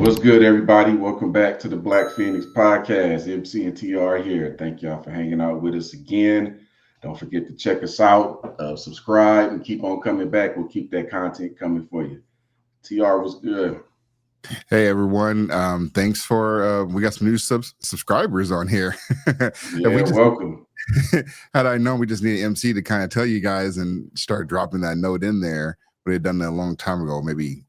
What's good, everybody? Welcome back to the Black Phoenix Podcast. MC and TR here. Thank y'all for hanging out with us again. Don't forget to check us out, subscribe, and keep on coming back. We'll keep that content coming for you. TR was good. Hey everyone, thanks for we got some new subscribers on here. Yeah, welcome. Had I known we just need an MC to kind of tell you guys and start dropping that note in there. We had done that a long time ago, maybe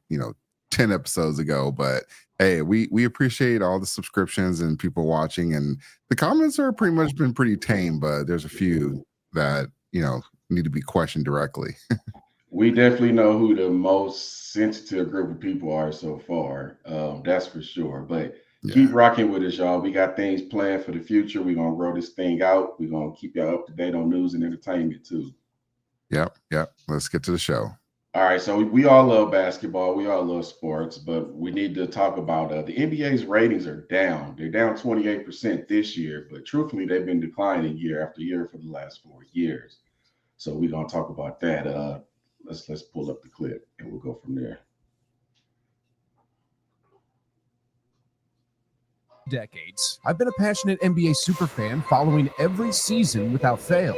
10 episodes ago. But hey, we appreciate all the subscriptions and people watching, and the comments are pretty much been pretty tame, but there's a few that need to be questioned directly. We definitely know who the most sensitive group of people are so far. That's for sure. But keep rocking with us, y'all. We got things planned for the future. We're gonna grow this thing out. We're gonna keep y'all up to date on news and entertainment too. Yep. Let's get to the show. All right, so we all love basketball. We all love sports, but we need to talk about the NBA's ratings are down. They're down 28% this year, but truthfully, they've been declining year after year for the last 4 years. So we're gonna talk about that. Let's pull up the clip and we'll go from there. Decades. I've been a passionate NBA superfan, following every season without fail.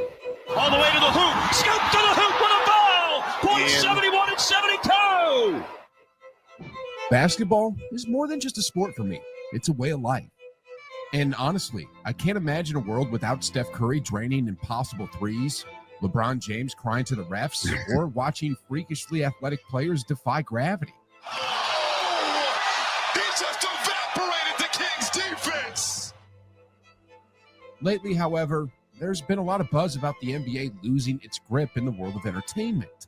All the way to the hoop, scoop to the hoop with a foul. Point 71 and 72. Basketball is more than just a sport for me. It's a way of life. And honestly, I can't imagine a world without Steph Curry draining impossible threes, LeBron James crying to the refs, or watching freakishly athletic players defy gravity. He just evaporated the Kings defense. Lately, however, there's been a lot of buzz about the NBA losing its grip in the world of entertainment.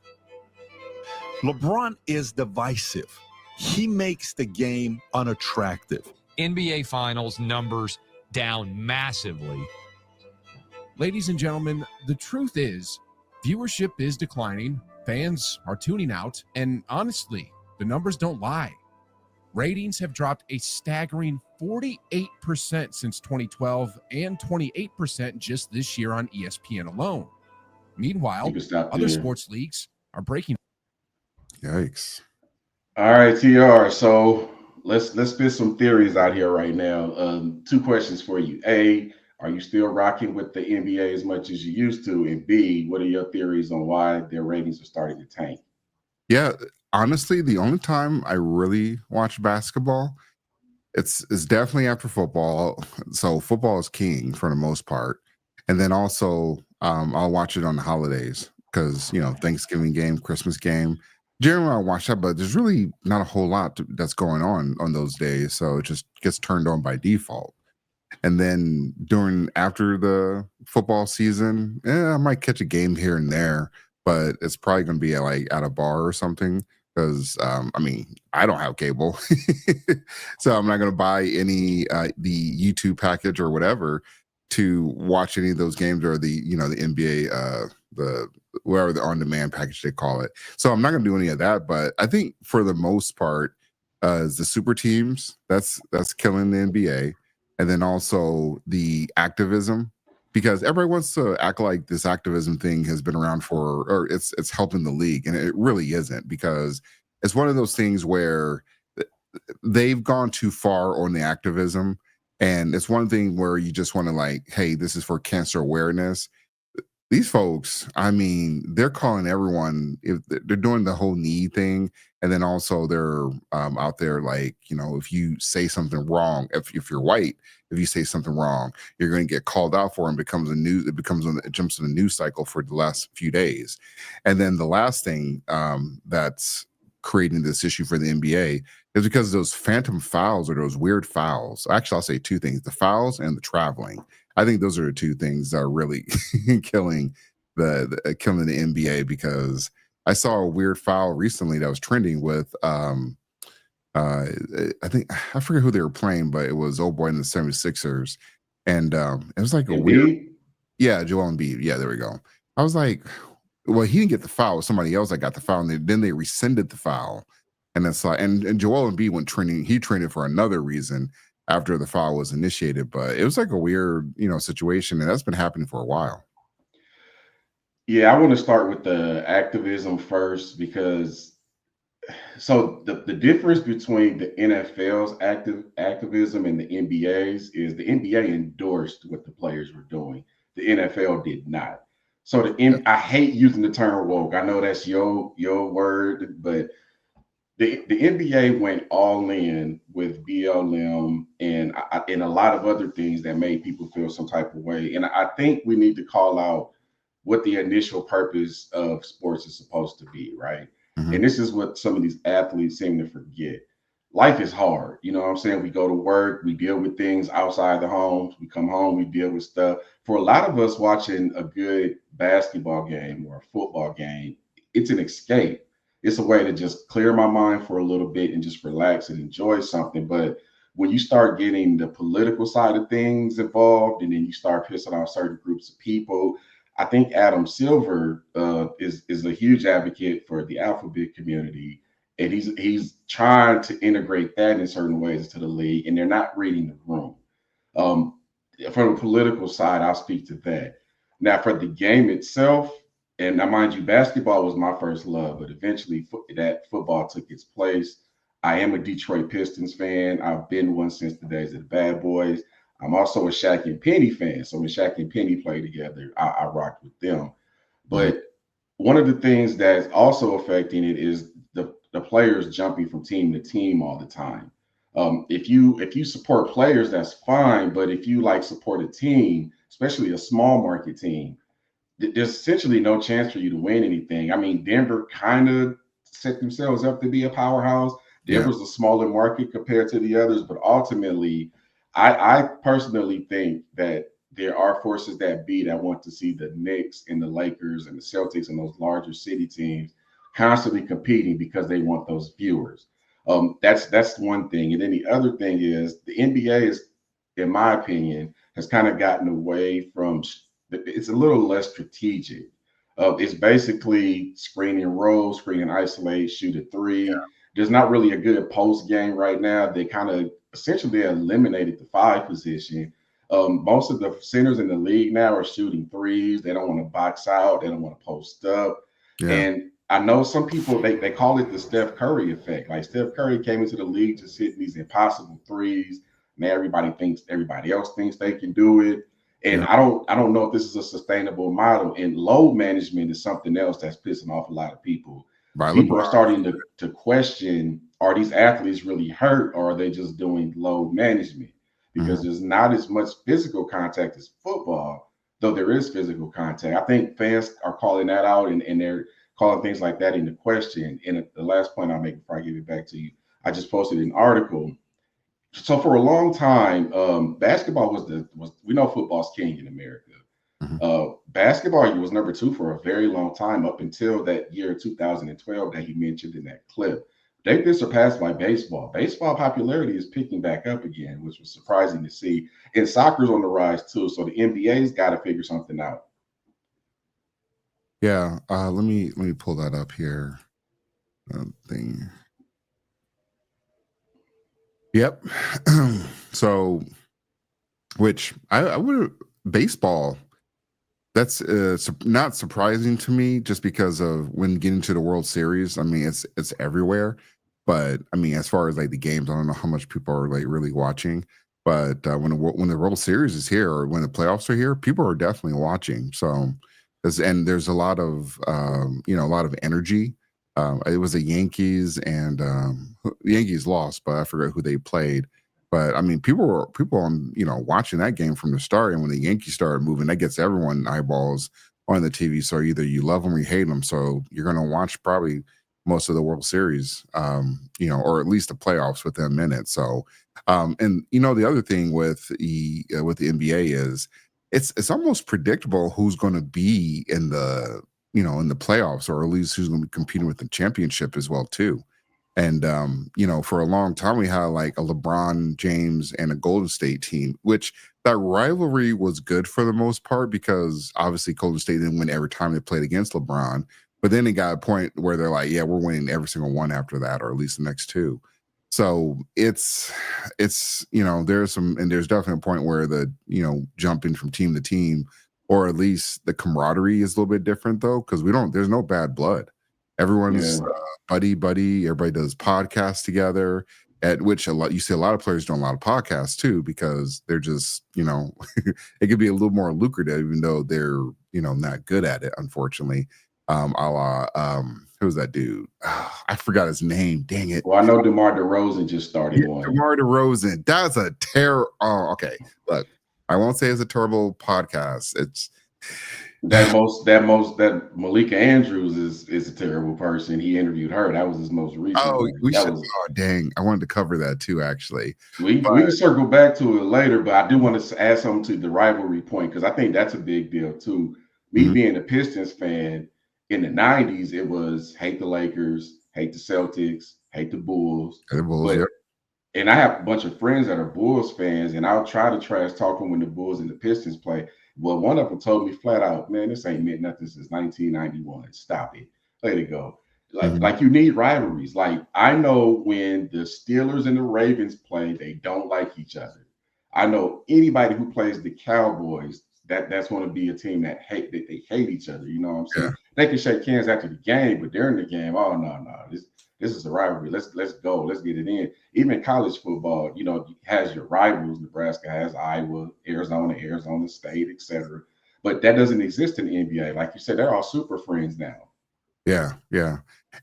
LeBron is divisive. He makes the game unattractive. NBA Finals numbers down massively. Ladies and gentlemen, the truth is, viewership is declining, fans are tuning out, and honestly, the numbers don't lie. Ratings have dropped a staggering 48% since 2012 and 28% just this year on ESPN alone. Meanwhile, other sports leagues are breaking. Yikes. All right, TR. So let's spit some theories out here right now. 2 questions for you. A, are you still rocking with the NBA as much as you used to? And B, what are your theories on why their ratings are starting to tank? Yeah, honestly, the only time I really watch basketball, it's definitely after football. So football is king for the most part. And then also I'll watch it on the holidays because, Thanksgiving game, Christmas game. Generally, I watch that, but there's really not a whole lot that's going on those days. So it just gets turned on by default. And then after the football season, I might catch a game here and there, but it's probably going to be at a bar or something because, I don't have cable. So I'm not going to buy any the YouTube package or whatever to watch any of those games or the NBA, whatever the on-demand package they call it. So I'm not going to do any of that. But I think for the most part, is the super teams that's killing the NBA. And then also the activism, because everybody wants to act like this activism thing has been around or it's helping the league. And it really isn't, because it's one of those things where they've gone too far on the activism. And it's one thing where you just want to hey, this is for cancer awareness. These folks, they're calling everyone, if they're doing the whole knee thing. And then also they're out there if you say something wrong, if you're white, if you say something wrong, you're going to get called out for, and it jumps in the news cycle for the last few days. And then the last thing that's creating this issue for the NBA is because of those phantom fouls or those weird fouls. Actually, I'll say 2 things: the fouls and the traveling. I think those are the 2 things that are really killing the NBA, because I saw a weird foul recently that was trending with I forget who they were playing, but it was old boy in the 76ers. And it was like a weird, Joel Embiid. Yeah, there we go. I was like, well, he didn't get the foul. Somebody else that got the foul, and then they rescinded the foul. And it's and Joel Embiid went trending. He trended for another reason after the foul was initiated, but it was like a weird, situation, and that's been happening for a while. Yeah, I want to start with the activism first, because So the difference between the NFL's activism and the NBA's is the NBA endorsed what the players were doing. The NFL did not. So I hate using the term woke. I know that's your word, but the NBA went all in with BLM and a lot of other things that made people feel some type of way. And I think we need to call out what the initial purpose of sports is supposed to be, right? Mhm. And this is what some of these athletes seem to forget. Life is hard. You know what I'm saying? We go to work, we deal with things outside the homes, we come home, we deal with stuff. For a lot of us, watching a good basketball game or a football game, it's an escape. It's a way to just clear my mind for a little bit and just relax and enjoy something. But when you start getting the political side of things involved and then you start pissing off certain groups of people, I think Adam Silver is a huge advocate for the alphabet community, and he's trying to integrate that in certain ways into the league, and they're not reading the room. Um, from the political side, I'll speak to that. Now, for the game itself, and now mind you, basketball was my first love, but eventually that football took its place. I am a Detroit Pistons fan. I've been one since the days of the Bad Boys. I'm also a Shaq and Penny fan. So when Shaq and Penny played together, I rocked with them. Mhm. But one of the things that's also affecting it is the players jumping from team to team all the time. If you support players, that's fine. But if you like support a team, especially a small market team, there's essentially no chance for you to win anything. I mean, Denver kind of set themselves up to be a powerhouse. Yeah. Denver's a smaller market compared to the others, but ultimately, I personally think that there are forces that be that want to see the Knicks and the Lakers and the Celtics and those larger city teams constantly competing because they want those viewers. That's one thing, and then the other thing is the NBA is, in my opinion, has kind of gotten away from. It's a little less strategic. It's basically screen and roll, screen and isolate, shoot a three. There's not really a good post game right now. They kind of essentially eliminated the five position. Most of the centers in the league now are shooting threes. They don't want to box out. They don't want to post up. Yeah. And I know some people they call it the Steph Curry effect. Like Steph Curry came into the league just hitting these impossible threes. Now everybody else thinks they can do it. And Yeah. I don't know if this is a sustainable model. And load management is something else that's pissing off a lot of people. By People are LeBron. starting to question, are these athletes really hurt or are they just doing load management? Because Mhm. there's not as much physical contact as football, though there is physical contact. I think fans are calling that out and they're calling things like that into question. And the last point I'll make before I give it back to you, I just posted an article. So for a long time, basketball was we know football's king in America. Mhm. Basketball was number two for a very long time up until that year 2012 that he mentioned in that clip. They've been surpassed by baseball. Baseball popularity is picking back up again, which was surprising to see. And soccer's on the rise too. So the NBA's got to figure something out. Yeah. Let me pull that up here. Thing. Yep. So, which I would baseball. That's not surprising to me, just because of when getting to the World Series. I mean, it's everywhere. But I mean, as far as like the games, I don't know how much people are like really watching. But when the World Series is here, or when the playoffs are here, people are definitely watching. So, there's a lot of a lot of energy. It was the Yankees, and the Yankees lost, but I forgot who they played. But I mean, people on watching that game from the start, and when the Yankees started moving, that gets everyone eyeballs on the TV. So either you love them or you hate them. So you're gonna watch probably most of the World Series, or at least the playoffs within a minute. So, and the other thing with the NBA is it's almost predictable who's going to be in the in the playoffs, or at least who's going to be competing with the championship as well too. And for a long time we had like a LeBron James and a Golden State team, which that rivalry was good for the most part, because obviously Golden State didn't win every time they played against LeBron. But then it got a point where they're like, yeah, we're winning every single one after that, or at least the next two. So there's definitely a point where the jumping from team to team, or at least the camaraderie is a little bit different though, because there's no bad blood. Everyone's Yeah. buddy. Everybody does podcasts together. At which you see a lot of players doing a lot of podcasts too, because they're just, it could be a little more lucrative, even though they're, not good at it, unfortunately. A la, who's that dude? I forgot his name. Dang it. Well, I know DeMar DeRozan just started one. DeMar DeRozan. That's a terror. Oh, okay. Look, I won't say it's a terrible podcast. It's that Malika Andrews is a terrible person. He interviewed her. That was his most recent. Oh, one. Dang. I wanted to cover that too, actually. We can circle back to it later, but I do want to add something to the rivalry point, because I think that's a big deal too. Me being a Pistons fan, in the 90s, it was hate the Lakers, hate the Celtics, hate the Bulls. And I have a bunch of friends that are Bulls fans, and I'll try to trash talk them when the Bulls and the Pistons play. Well, one of them told me flat out, man, this ain't meant nothing since 1991. Stop it. Let it go. Like you need rivalries. Like, I know when the Steelers and the Ravens play, they don't like each other. I know anybody who plays the Cowboys, that's going to be a team that they hate each other. You know what I'm saying? Yeah. They can shake hands after the game, but during the game, oh no, this is a rivalry. Let's go. Let's get it in. Even college football, has your rivals. Nebraska has Iowa, Arizona State, etc. But that doesn't exist in the NBA. Like you said, they're all super friends now. Yeah.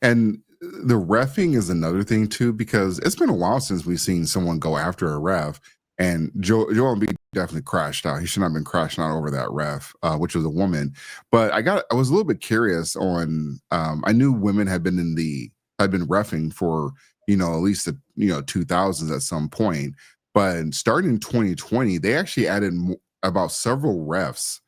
And the reffing is another thing too, because it's been a while since we've seen someone go after a ref. And Joel Embiid definitely crashed out. He should not have been crashing out over that ref, which was a woman. But I was a little bit curious on. I knew women had been reffing for at least the 2000s at some point. But starting in 2020, they actually added about several refs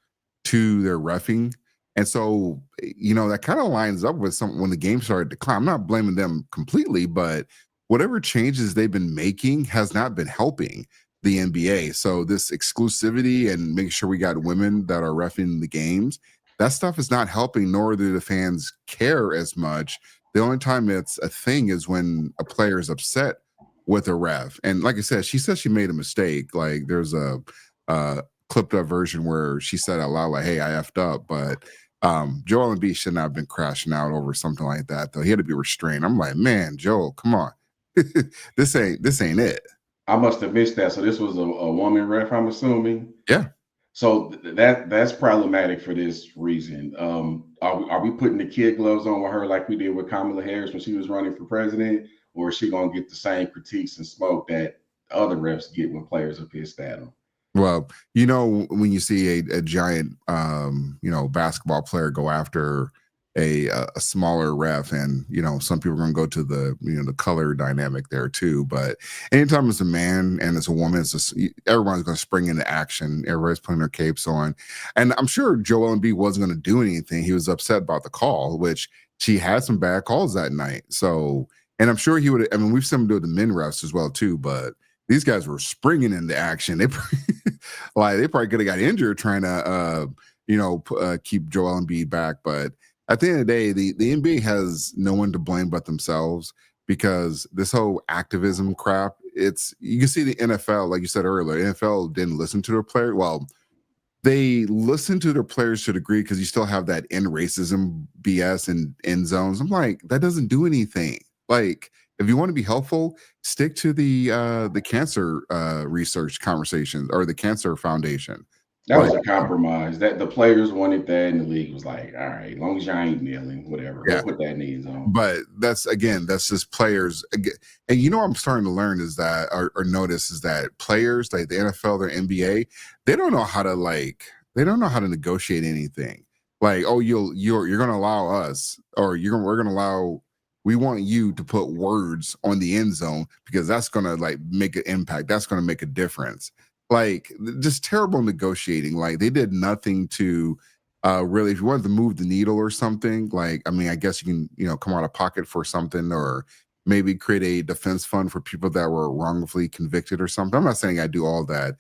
to their reffing. And so, that kind of lines up with when the game started to decline. I'm not blaming them completely, but whatever changes they've been making has not been helping the NBA. So this exclusivity and making sure we got women that are reffing the games, that stuff is not helping, nor do the fans care as much. The only time it's a thing is when a player is upset with a ref. And like I said, she said she made a mistake. Like, there's a clipped up version where she said out loud, like, hey, I effed up. But Joel Embiid should not have been crashing out over something like that, though. He had to be restrained. I'm like, man, Joel, come on. This ain't it. I must have missed that. So this was a woman ref, I'm assuming? Yeah. So that's problematic for this reason. Are we putting the kid gloves on with her like we did with Kamala Harris when she was running for president? Or is she going to get the same critiques and smoke that other refs get when players are pissed at them? Well, when you see a giant, basketball player go after a smaller ref, and some people are going to go to the the color dynamic there too. But anytime it's a man and it's a woman, everyone's going to spring into action. Everybody's putting their capes on, and I'm sure Joel Embiid wasn't going to do anything. He was upset about the call, which she had some bad calls that night. So, and I'm sure he would. I mean, we've seen him do the men refs as well too, but these guys were springing into action. They probably could have got injured trying to keep Joel Embiid back, but at the end of the day, the NBA has no one to blame but themselves, because this whole activism crap, you can see the NFL, like you said earlier, NFL didn't listen to their players. Well, they listen to their players to a degree, because you still have that end racism BS in end zones. I'm like, that doesn't do anything. Like, if you want to be helpful, stick to the cancer research conversations or the Cancer Foundation. That was a compromise. That the players wanted that, and the league was like, all right, as long as y'all ain't kneeling, whatever. Yeah. We'll put that knees on. But that's just players. And I'm starting to learn is that, or notice is that players like the NFL, their NBA, they don't know how to negotiate anything. Like, oh, you're going to allow us, or we're going to allow. We want you to put words on the end zone, because that's going to make an impact. That's going to make a difference. Like, just terrible negotiating. Like, they did nothing to really, if you wanted to move the needle or something, I guess you can, come out of pocket for something, or maybe create a defense fund for people that were wrongfully convicted or something. I'm not saying I do all that,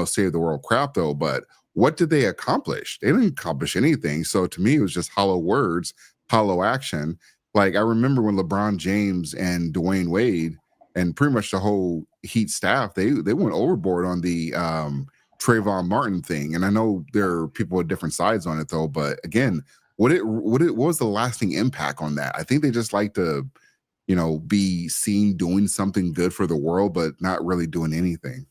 save the world crap though, but what did they accomplish? They didn't accomplish anything. So to me, it was just hollow words, hollow action. Like, I remember when LeBron James and Dwayne Wade and pretty much the whole Heat staff, they went overboard on the Trayvon Martin thing. And I know there are people with different sides on it though, but again, what was the lasting impact on that? I think they just like to, be seen doing something good for the world, but not really doing anything.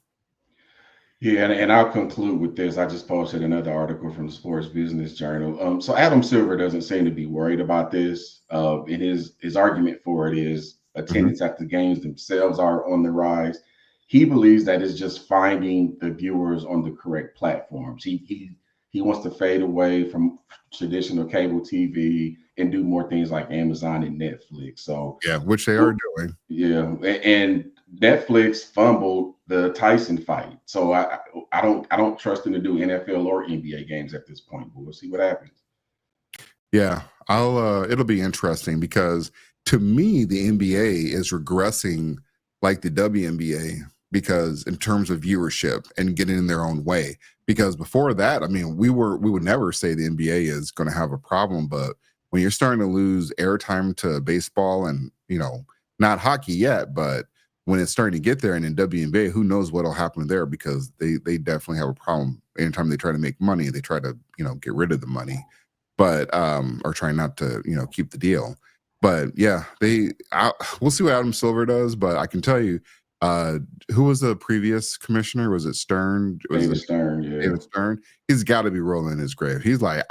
Yeah, and I'll conclude with this. I just posted another article from the Sports Business Journal. So Adam Silver doesn't seem to be worried about this. And his argument for it is attendance at the games themselves are on the rise. He believes that it's just finding the viewers on the correct platforms. He wants to fade away from traditional cable TV and do more things like Amazon and Netflix. So yeah, which they are doing. Yeah, and Netflix fumbled the Tyson fight, so I don't trust them to do NFL or NBA games at this point. But we'll see what happens. Yeah, it'll be interesting because to me the NBA is regressing like the WNBA because in terms of viewership and getting in their own way. Because before that, I mean, we would never say the NBA is going to have a problem, but when you're starting to lose airtime to baseball and, not hockey yet, but when it's starting to get there and in WNBA, who knows what'll happen there because they definitely have a problem. Anytime they try to make money, they try to, get rid of the money, but, or try not to, keep the deal. But yeah, we'll see what Adam Silver does, but I can tell you, who was the previous commissioner? Was it Stern? David Stern, yeah. David Stern. He's got to be rolling in his grave. He's like,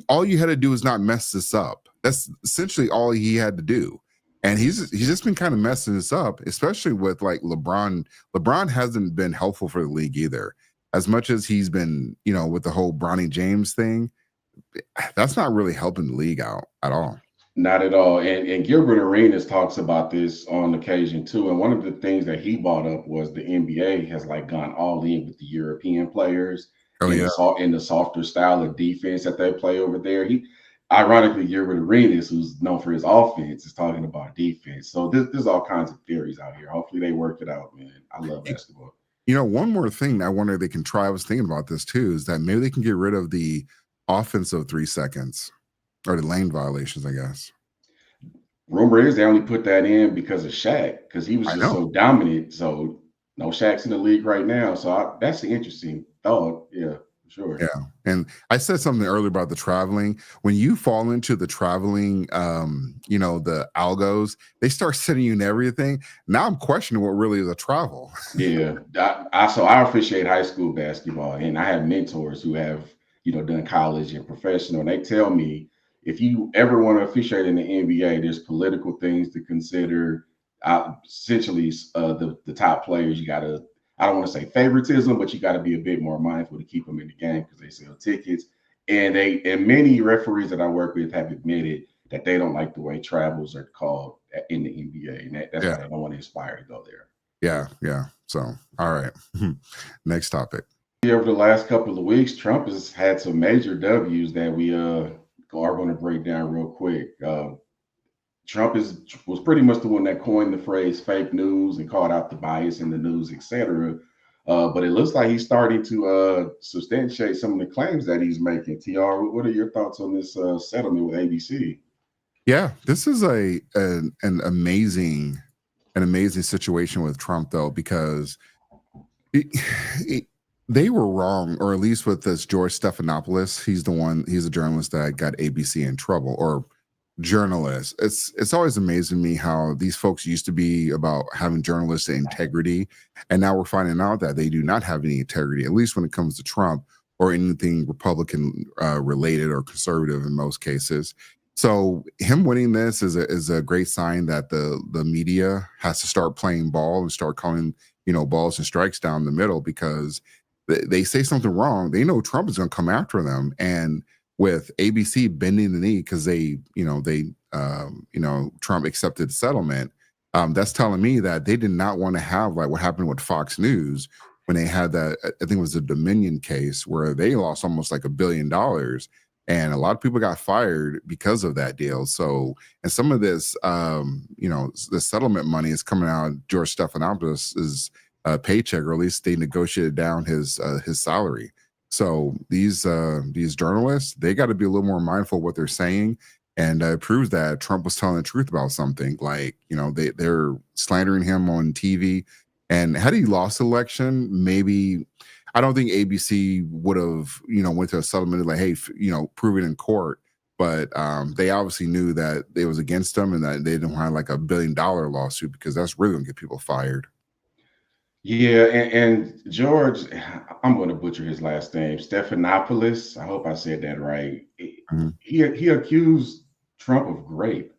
all you had to do is not mess this up. That's essentially all he had to do. And he's just been kind of messing this up, especially with like LeBron. LeBron hasn't been helpful for the league either. As much as he's been, with the whole Bronny James thing, that's not really helping the league out at all. Not at all. And Gilbert Arenas talks about this on occasion too. And one of the things that he brought up was the NBA has like gone all in with the European players in the softer style of defense that they play over there. Ironically, Gilbert Arenas, who's known for his offense, is talking about defense. So there's all kinds of theories out here. Hopefully they work it out, man. I love basketball. One more thing I wonder if they can try, I was thinking about this too, is that maybe they can get rid of the offensive 3 seconds. Or the lane violations, I guess. Rumor is they only put that in because of Shaq, because he was just so dominant. So no Shaq's in the league right now. So that's an interesting thought. Yeah, sure. Yeah. And I said something earlier about the traveling. When you fall into the traveling, the algos, they start sending you in everything. Now I'm questioning what really is a travel. Yeah. I officiate high school basketball, and I have mentors who have, done college and professional, and they tell me, if you ever want to officiate in the NBA, there's political things to consider. Essentially, the top players, you got to, I don't want to say favoritism, but you got to be a bit more mindful to keep them in the game because they sell tickets. And many referees that I work with have admitted that they don't like the way travels are called in the NBA. And that's why they don't want to aspire to go there. Yeah. So, all right. Next topic. Over the last couple of weeks, Trump has had some major W's that we are going to break down real quick. Trump was pretty much the one that coined the phrase fake news and called out the bias in the news, etc. But it looks like he's starting to substantiate some of the claims that he's making. TR, what are your thoughts on this settlement with ABC? Yeah, this is an amazing situation with Trump, though, because they were wrong, or at least with this George Stephanopoulos. He's a journalist that got ABC in trouble, or journalist. It's always amazing to me how these folks used to be about having journalistic integrity, and now we're finding out that they do not have any integrity, at least when it comes to Trump or anything Republican related or conservative in most cases. So him winning this is a great sign that the media has to start playing ball and start calling balls and strikes down the middle, because they say something wrong, they know Trump is going to come after them. And with ABC bending the knee because Trump accepted the settlement, that's telling me that they did not want to have like what happened with Fox News when they had that, I think it was the Dominion case, where they lost almost like $1 billion. And a lot of people got fired because of that deal. So, and some of this, the settlement money is coming out of George Stephanopoulos' paycheck, or at least they negotiated down his salary. So these journalists, they got to be a little more mindful of what they're saying, and it proves that Trump was telling the truth about something. Like, they're slandering him on TV, and had he lost the election, maybe I don't think ABC would have went to a settlement like, hey, prove it in court but they obviously knew that it was against them and that they didn't want like $1 billion lawsuit because that's really gonna get people fired. Yeah, and George, I'm going to butcher his last name, Stephanopoulos. I hope I said that right. Mhm. He accused Trump of rape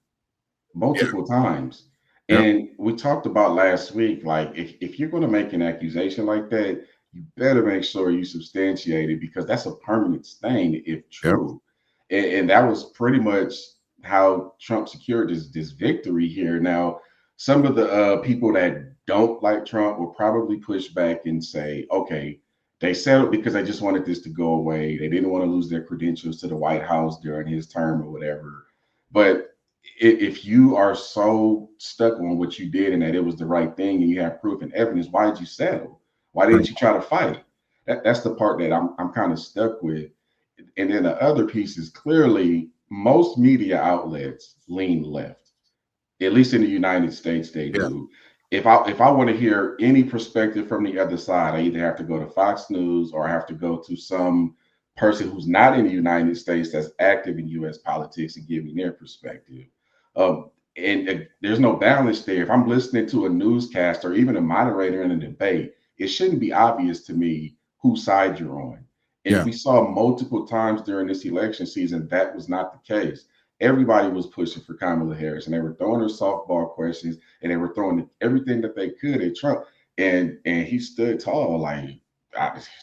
multiple times. Yep. And we talked about last week, like if you're going to make an accusation like that, you better make sure you substantiate it because that's a permanent stain if Yep. true. And that was pretty much how Trump secured this victory here. Now, some of the people that don't like Trump will probably push back and say, okay, they settled because they just wanted this to go away. They didn't want to lose their credentials to the White House during his term or whatever. But if you are so stuck on what you did and that it was the right thing and you have proof and evidence, why did you settle? Why didn't you try to fight? That's the part that I'm kind of stuck with. And then the other piece is clearly most media outlets lean left. At least in the United States, they Yeah. do. If I want to hear any perspective from the other side, I either have to go to Fox News or I have to go to some person who's not in the United States that's active in U.S. politics and give me their perspective. And there's no balance there. If I'm listening to a newscast or even a moderator in a debate, it shouldn't be obvious to me whose side you're on. And Yeah. we saw multiple times during this election season that was not the case. Everybody was pushing for Kamala Harris, and they were throwing her softball questions, and they were throwing everything that they could at Trump. And he stood tall, like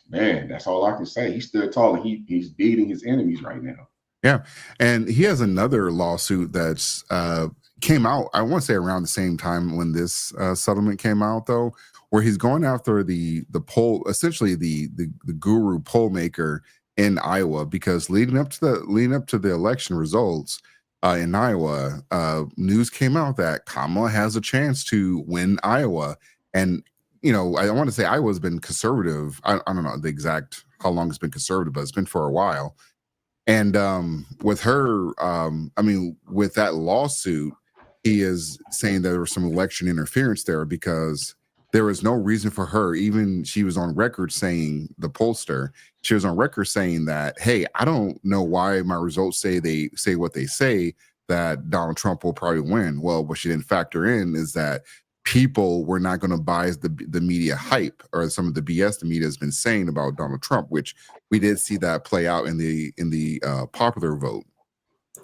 man, that's all I can say. He stood tall, and he's beating his enemies right now. Yeah, and he has another lawsuit that's came out. I want to say around the same time when this settlement came out, though, where he's going after the poll, essentially the guru poll maker in Iowa, because leading up to the election results in Iowa, news came out that Kamala has a chance to win Iowa, and I want to say Iowa's been conservative. I don't know the exact how long it's been conservative, but it's been for a while. And with her, with that lawsuit, he is saying that there was some election interference there because there was no reason for her. Even she was on record saying, the pollster, she was on record saying that, hey, I don't know why my results say what they say, that Donald Trump will probably win. Well, what she didn't factor in is that people were not going to buy the media hype or some of the BS the media has been saying about Donald Trump, which we did see that play out in the popular vote.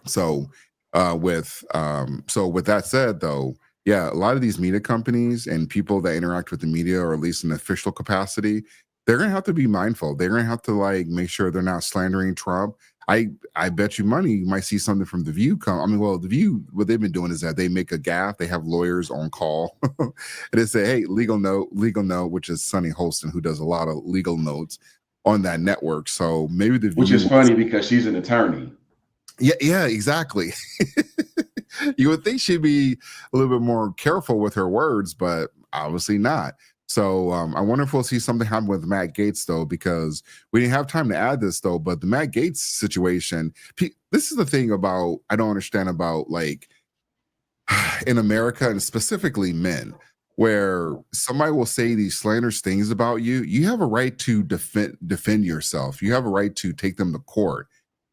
So with that said, though, yeah, a lot of these media companies and people that interact with the media, or at least in official capacity, they're gonna have to be mindful. They're gonna have to make sure they're not slandering Trump. I bet you money you might see something from The View come. The View, what they've been doing is that they make a gaffe. They have lawyers on call. And they say, hey, legal note, which is Sunny Holston, who does a lot of legal notes on that network. So maybe The View, which is funny because she's an attorney. Yeah, exactly. You would think she'd be a little bit more careful with her words, but obviously not. So I wonder if we'll see something happen with Matt Gaetz, though, because we didn't have time to add this, though. But the Matt Gaetz situation, this is the thing about I don't understand about in America, and specifically men, where somebody will say these slanderous things about you. You have a right to defend yourself. You have a right to take them to court.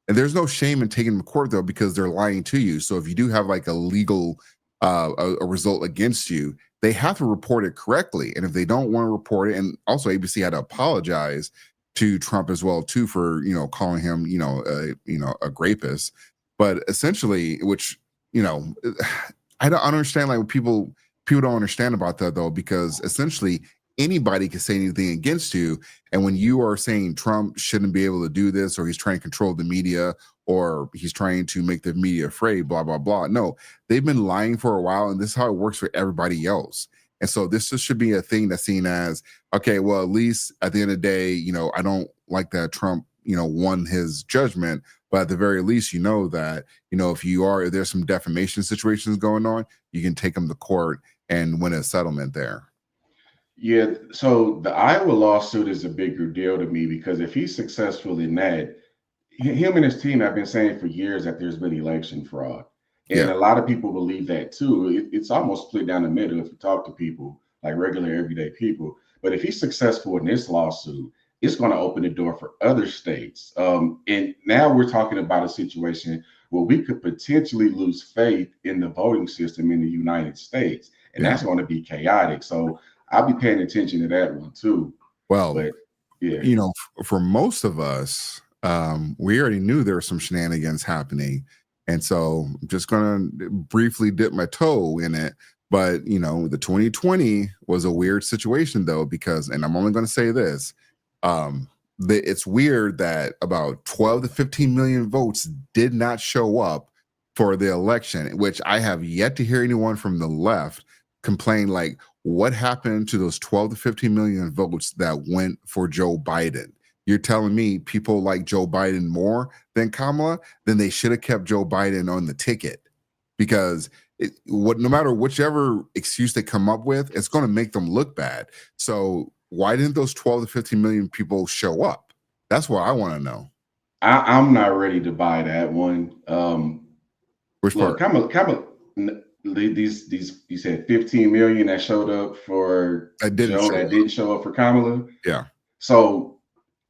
And there's no shame in taking them to court, though, because they're lying to you. So if you do have a legal a result against you, they have to report it correctly. And if they don't want to report it, and also ABC had to apologize to Trump as well, too, for calling him a rapist. But essentially, which I don't understand people don't understand about that, though, because essentially anybody can say anything against you. And when you are saying Trump shouldn't be able to do this, or he's trying to control the media, or he's trying to make the media afraid, blah, blah, blah. No, they've been lying for a while, and this is how it works for everybody else. And so this just should be a thing that's seen as, okay, well, at least at the end of the day, I don't like that Trump, won his judgment. But at the very least, that, if there's some defamation situations going on, you can take them to court and win a settlement there. Yeah, so the Iowa lawsuit is a bigger deal to me because if he's successful in that, him and his team have been saying for years that there's been election fraud. And a lot of people believe that too. It's almost split down the middle if you talk to people, like regular everyday people. But if he's successful in this lawsuit, it's going to open the door for other states. And now we're talking about a situation well, we could potentially lose faith in the voting system in the United States, and that's going to be chaotic. So I'll be paying attention to that one too. Well, But yeah, you know, for most of us, we already knew there were some shenanigans happening. And so I'm just going to briefly dip my toe in it. But, you know, the 2020 was a weird situation, though, because, and I'm only going to say this, it's weird that about 12 to 15 million votes did not show up for the election, which I have yet to hear anyone from the left complain, like, what happened to those 12 to 15 million votes that went for Joe Biden? You're telling me people like Joe Biden more than Kamala? Then they should have kept Joe Biden on the ticket, because no matter whichever excuse they come up with, it's going to make them look bad. So why didn't those 12 to 15 million people show up? That's what I want to know. I'm not ready to buy that one. Which look, part? these you said 15 million that showed up for Joe that didn't show up for Kamala. Yeah. So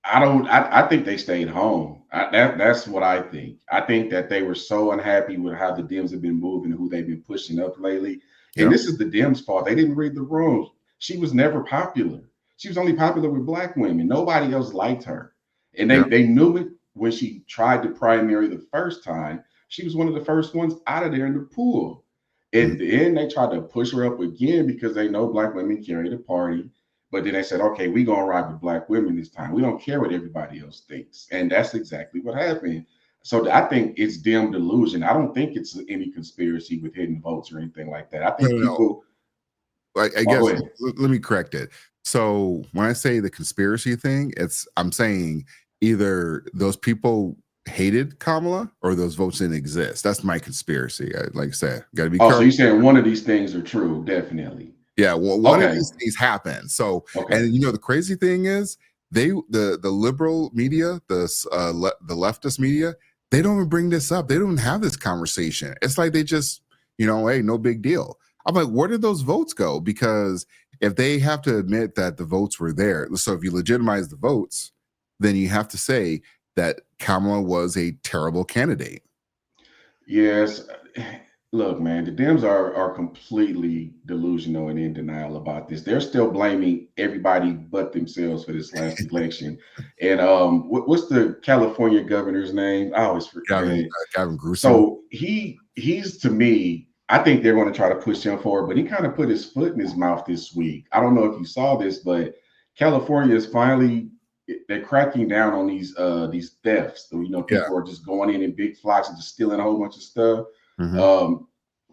I think they stayed home. That's what I think. I think that they were so unhappy with how the Dems have been moving, who they've been pushing up lately. And this is the Dems' fault. They didn't read the rooms. She was never popular. She was only popular with Black women. Nobody else liked her. And they knew it when she tried to primary the first time. She was one of the first ones out of there in the pool. And then they tried to push her up again because they know Black women carry the party. But then they said, okay, we're going to ride with Black women this time. We don't care what everybody else thinks. And that's exactly what happened. So I think it's Dem delusion. I don't think it's any conspiracy with hidden votes or anything like that. I think people... I guess, let me correct it. So when I say the conspiracy thing, I'm saying either those people hated Kamala or those votes didn't exist. That's my conspiracy. Like I said, got to be careful. So you're saying one of these things are true, definitely. Yeah, well, one of these things happened. So, and you know, the crazy thing is, the liberal media, the leftist media, they don't even bring this up. They don't have this conversation. It's like they just, you know, hey, no big deal. I'm like, where did those votes go? Because if they have to admit that the votes were there, so if you legitimize the votes, then you have to say that Kamala was a terrible candidate. Yes. Look, man, the Dems are completely delusional and in denial about this. They're still blaming everybody but themselves for this last election. And what's the California governor's name? I always forget. Gavin Newsom. So he's to me, I think they're going to try to push him forward, but he kind of put his foot in his mouth this week. I don't know if you saw this, but California is finally, they're cracking down on these thefts. So, you know, people are just going in big flocks and just stealing a whole bunch of stuff.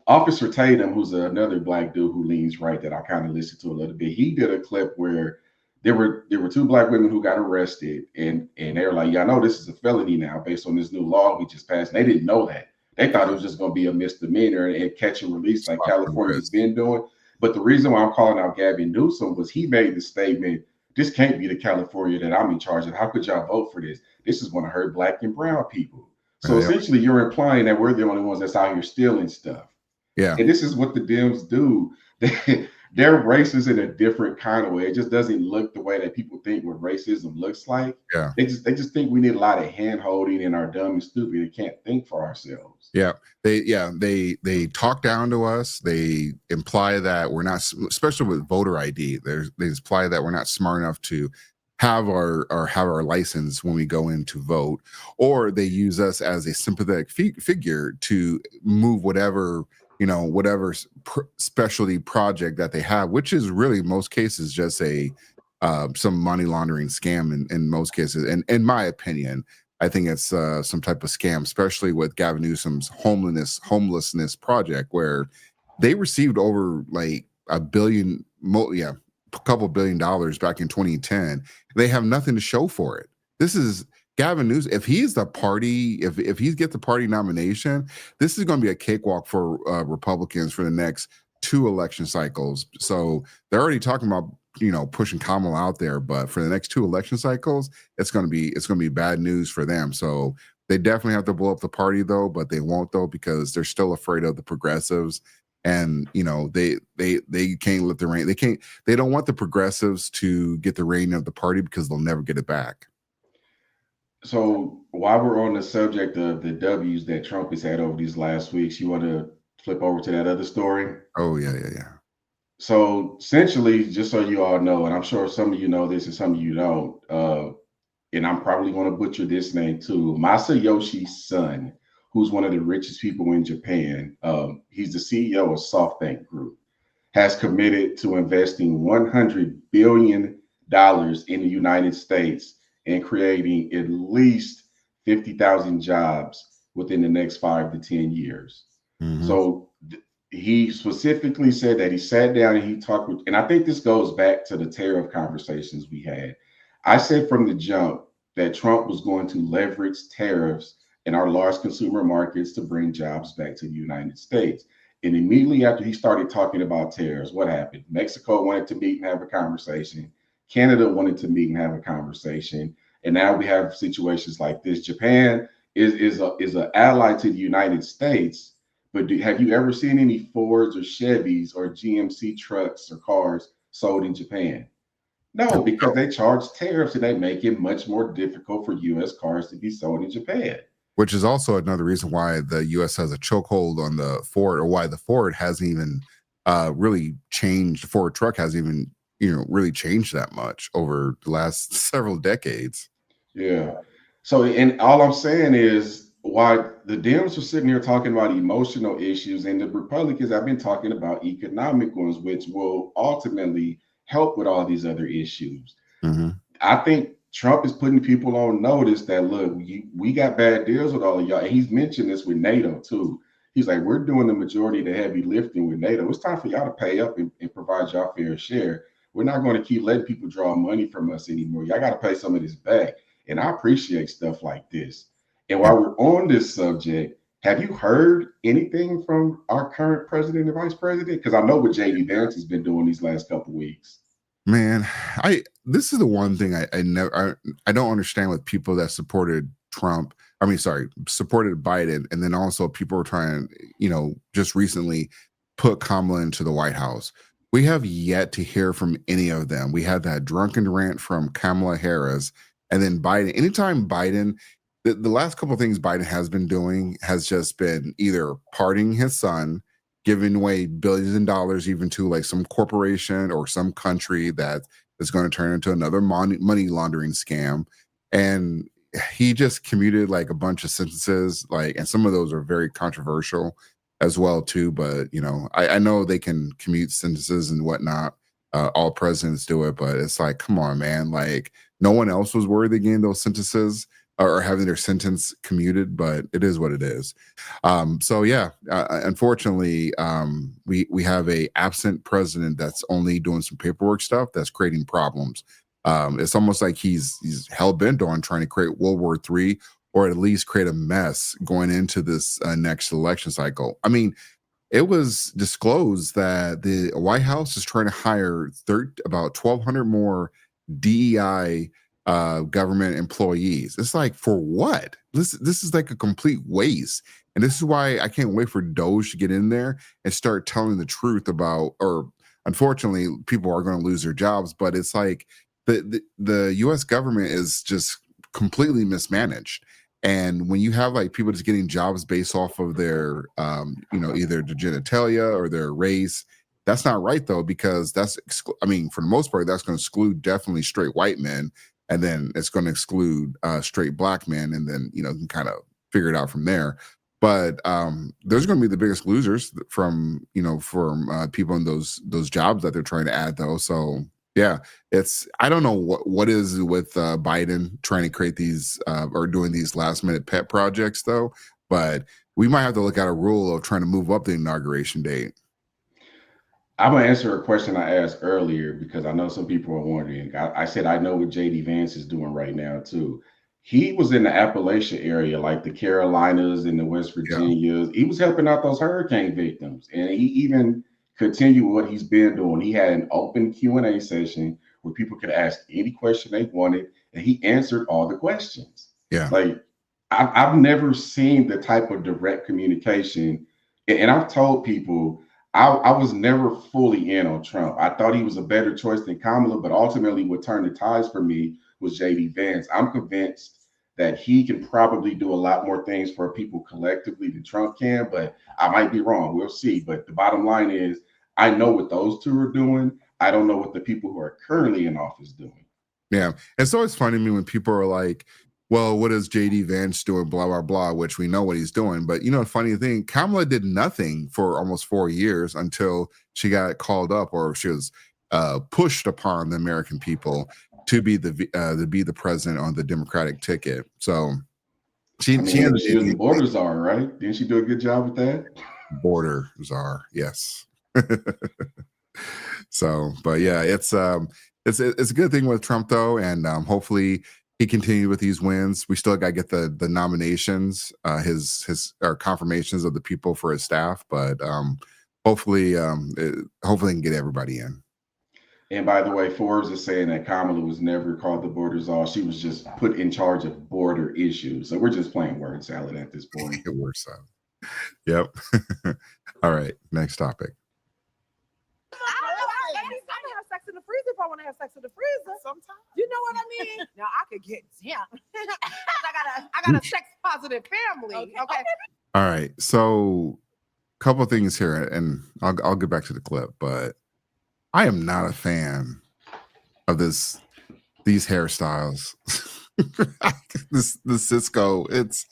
Officer Tatum, who's another Black dude who leans right that I kind of listened to a little bit, he did a clip where there were two Black women who got arrested, and they were like, yeah, I know this is a felony now based on this new law we just passed. And they didn't know that. They thought it was just going to be a misdemeanor and catch and release like California's been doing. But the reason why I'm calling out Gavin Newsom was he made the statement, this can't be the California that I'm in charge of. How could y'all vote for this? This is going to hurt Black and brown people. So essentially you're implying that we're the only ones that's out here stealing stuff. Yeah. And this is what the Dems do. They're racist in a different kind of way. It just doesn't look the way that people think what racism looks like. Yeah. They just think we need a lot of hand holding and are dumb and stupid and can't think for ourselves. Yeah. They talk down to us. They imply that we're not, especially with voter ID, they imply that we're not smart enough to have our license when we go in to vote, or they use us as a sympathetic figure to move whatever specialty project that they have, which is really most cases just some money laundering scam in most cases. And in my opinion, I think it's some type of scam, especially with Gavin Newsom's homelessness project, where they received over like a couple $1 billion back in 2010. They have nothing to show for it. This is Gavin Newsom. If he's the party, if he gets the party nomination, this is going to be a cakewalk for Republicans for the next 2 election cycles. So they're already talking about, you know, pushing Kamala out there, but for the next 2 election cycles, it's going to be bad news for them. So they definitely have to blow up the party though, but they won't though, because they're still afraid of the progressives. And you know, they can't let the reign. They don't want the progressives to get the reign of the party because they'll never get it back. So while we're on the subject of the W's that Trump has had over these last weeks, you want to flip over to that other story? Oh yeah, yeah, yeah. So essentially, just so you all know, and I'm sure some of you know this and some of you don't, and I'm probably going to butcher this name too, Masayoshi Son, who's one of the richest people in Japan. He's the CEO of SoftBank Group, has committed to investing $100 billion in the United States and creating at least 50,000 jobs within the next 5 to 10 years. Hmm. So he specifically said that he sat down and he talked with, and I think this goes back to the tariff conversations we had. I said from the jump that Trump was going to leverage tariffs in our large consumer markets to bring jobs back to the United States. And immediately after he started talking about tariffs, what happened? Mexico wanted to meet and have a conversation. Canada wanted to meet and have a conversation. And now we have situations like this. Japan is an ally to the United States, but have you ever seen any Fords or Chevys or GMC trucks or cars sold in Japan? No, because they charge tariffs and they make it much more difficult for U.S. cars to be sold in Japan. Which is also another reason why the U.S. has a chokehold on the Ford, or why the Ford hasn't even really changed. The Ford truck hasn't even, really changed that much over the last several decades. Yeah. So, and all I'm saying is why the Dems are sitting here talking about emotional issues, and the Republicans have been talking about economic ones, which will ultimately help with all these other issues. Hmm. I think Trump is putting people on notice that look, we got bad deals with all of y'all. And he's mentioned this with NATO too. He's like, we're doing the majority of the heavy lifting with NATO. It's time for y'all to pay up and provide y'all fair share. We're not going to keep letting people draw money from us anymore. Y'all got to pay some of this back. And I appreciate stuff like this. And Yeah. while we're on this subject, have you heard anything from our current president and vice president? Because I know what JD Vance has been doing these last couple of weeks. Man, this is the one thing I never I don't understand with people that supported Trump. I mean, sorry, supported Biden, and then also people were trying, just recently put Kamala into the White House. We have yet to hear from any of them. We had that drunken rant from Kamala Harris, and then Biden. Anytime Biden, the last couple of things Biden has been doing has just been either partying his son, giving away billions of dollars even to like some corporation or some country that is going to turn into another money laundering scam. And he just commuted like a bunch of sentences, like, and some of those are very controversial as well too. But I know they can commute sentences and whatnot. All presidents do it, but it's like, come on, man! Like, no one else was worthy of getting those sentences or having their sentence commuted, but it is what it is. So yeah, unfortunately, we have a absent president that's only doing some paperwork stuff that's creating problems. It's almost like he's hell bent on trying to create World War III, or at least create a mess going into this next election cycle. I mean, it was disclosed that the White House is trying to hire about 1,200 more DEI government employees. It's like, for what? This is like a complete waste. And this is why I can't wait for Doge to get in there and start telling the truth about, or unfortunately, people are going to lose their jobs, but it's like the US government is just completely mismanaged. And when you have like people just getting jobs based off of their, either their genitalia or their race, that's not right though, because I mean, for the most part, that's going to exclude definitely straight white men, and then it's going to exclude straight black men, and then you can kind of figure it out from there. But those are going to be the biggest losers from people in those jobs that they're trying to add though. So yeah, I don't know what is with Biden trying to create these or doing these last minute pet projects though, but we might have to look at a rule of trying to move up the inauguration date. I'm gonna answer a question I asked earlier because I know some people are wondering. I said I know what JD Vance is doing right now too. He was in the Appalachia area, like the Carolinas and the West Yeah. Virginias. He was helping out those hurricane victims, and he even continued what he's been doing. He had an open Q&A session where people could ask any question they wanted, and he answered all the questions. Yeah. Like I've never seen the type of direct communication, and I've told people. I was never fully in on Trump. I thought he was a better choice than Kamala, but ultimately what turned the tides for me was JD Vance. I'm convinced that he can probably do a lot more things for people collectively than Trump can, but I might be wrong. We'll see. But the bottom line is, I know what those two are doing. I don't know what the people who are currently in office doing. Yeah. It's always funny to me when people are like, well, what is JD Vance doing? Blah, blah, blah, which we know what he's doing. But the funny thing, Kamala did nothing for almost 4 years until she got called up, or she was pushed upon the American people to be the president on the Democratic ticket. So she was the border czar, right? Didn't she do a good job with that? Border czar, yes. So, but yeah, it's a good thing with Trump though, and hopefully he continued with these wins. We still got to get the nominations, his confirmations of the people for his staff, but hopefully he can get everybody in. And by the way, Forbes is saying that Kamala was never called the border czar. She was just put in charge of border issues. So we're just playing word salad at this point. Word salad. Yep. All right. Next topic. Sex in the freezer if I want to have sex in the freezer. Sometimes. You know what I mean? Now I could get down. I got a sex positive family. Okay. All right. So a couple of things here, and I'll get back to the clip, but I am not a fan of these hairstyles. the Cisco, this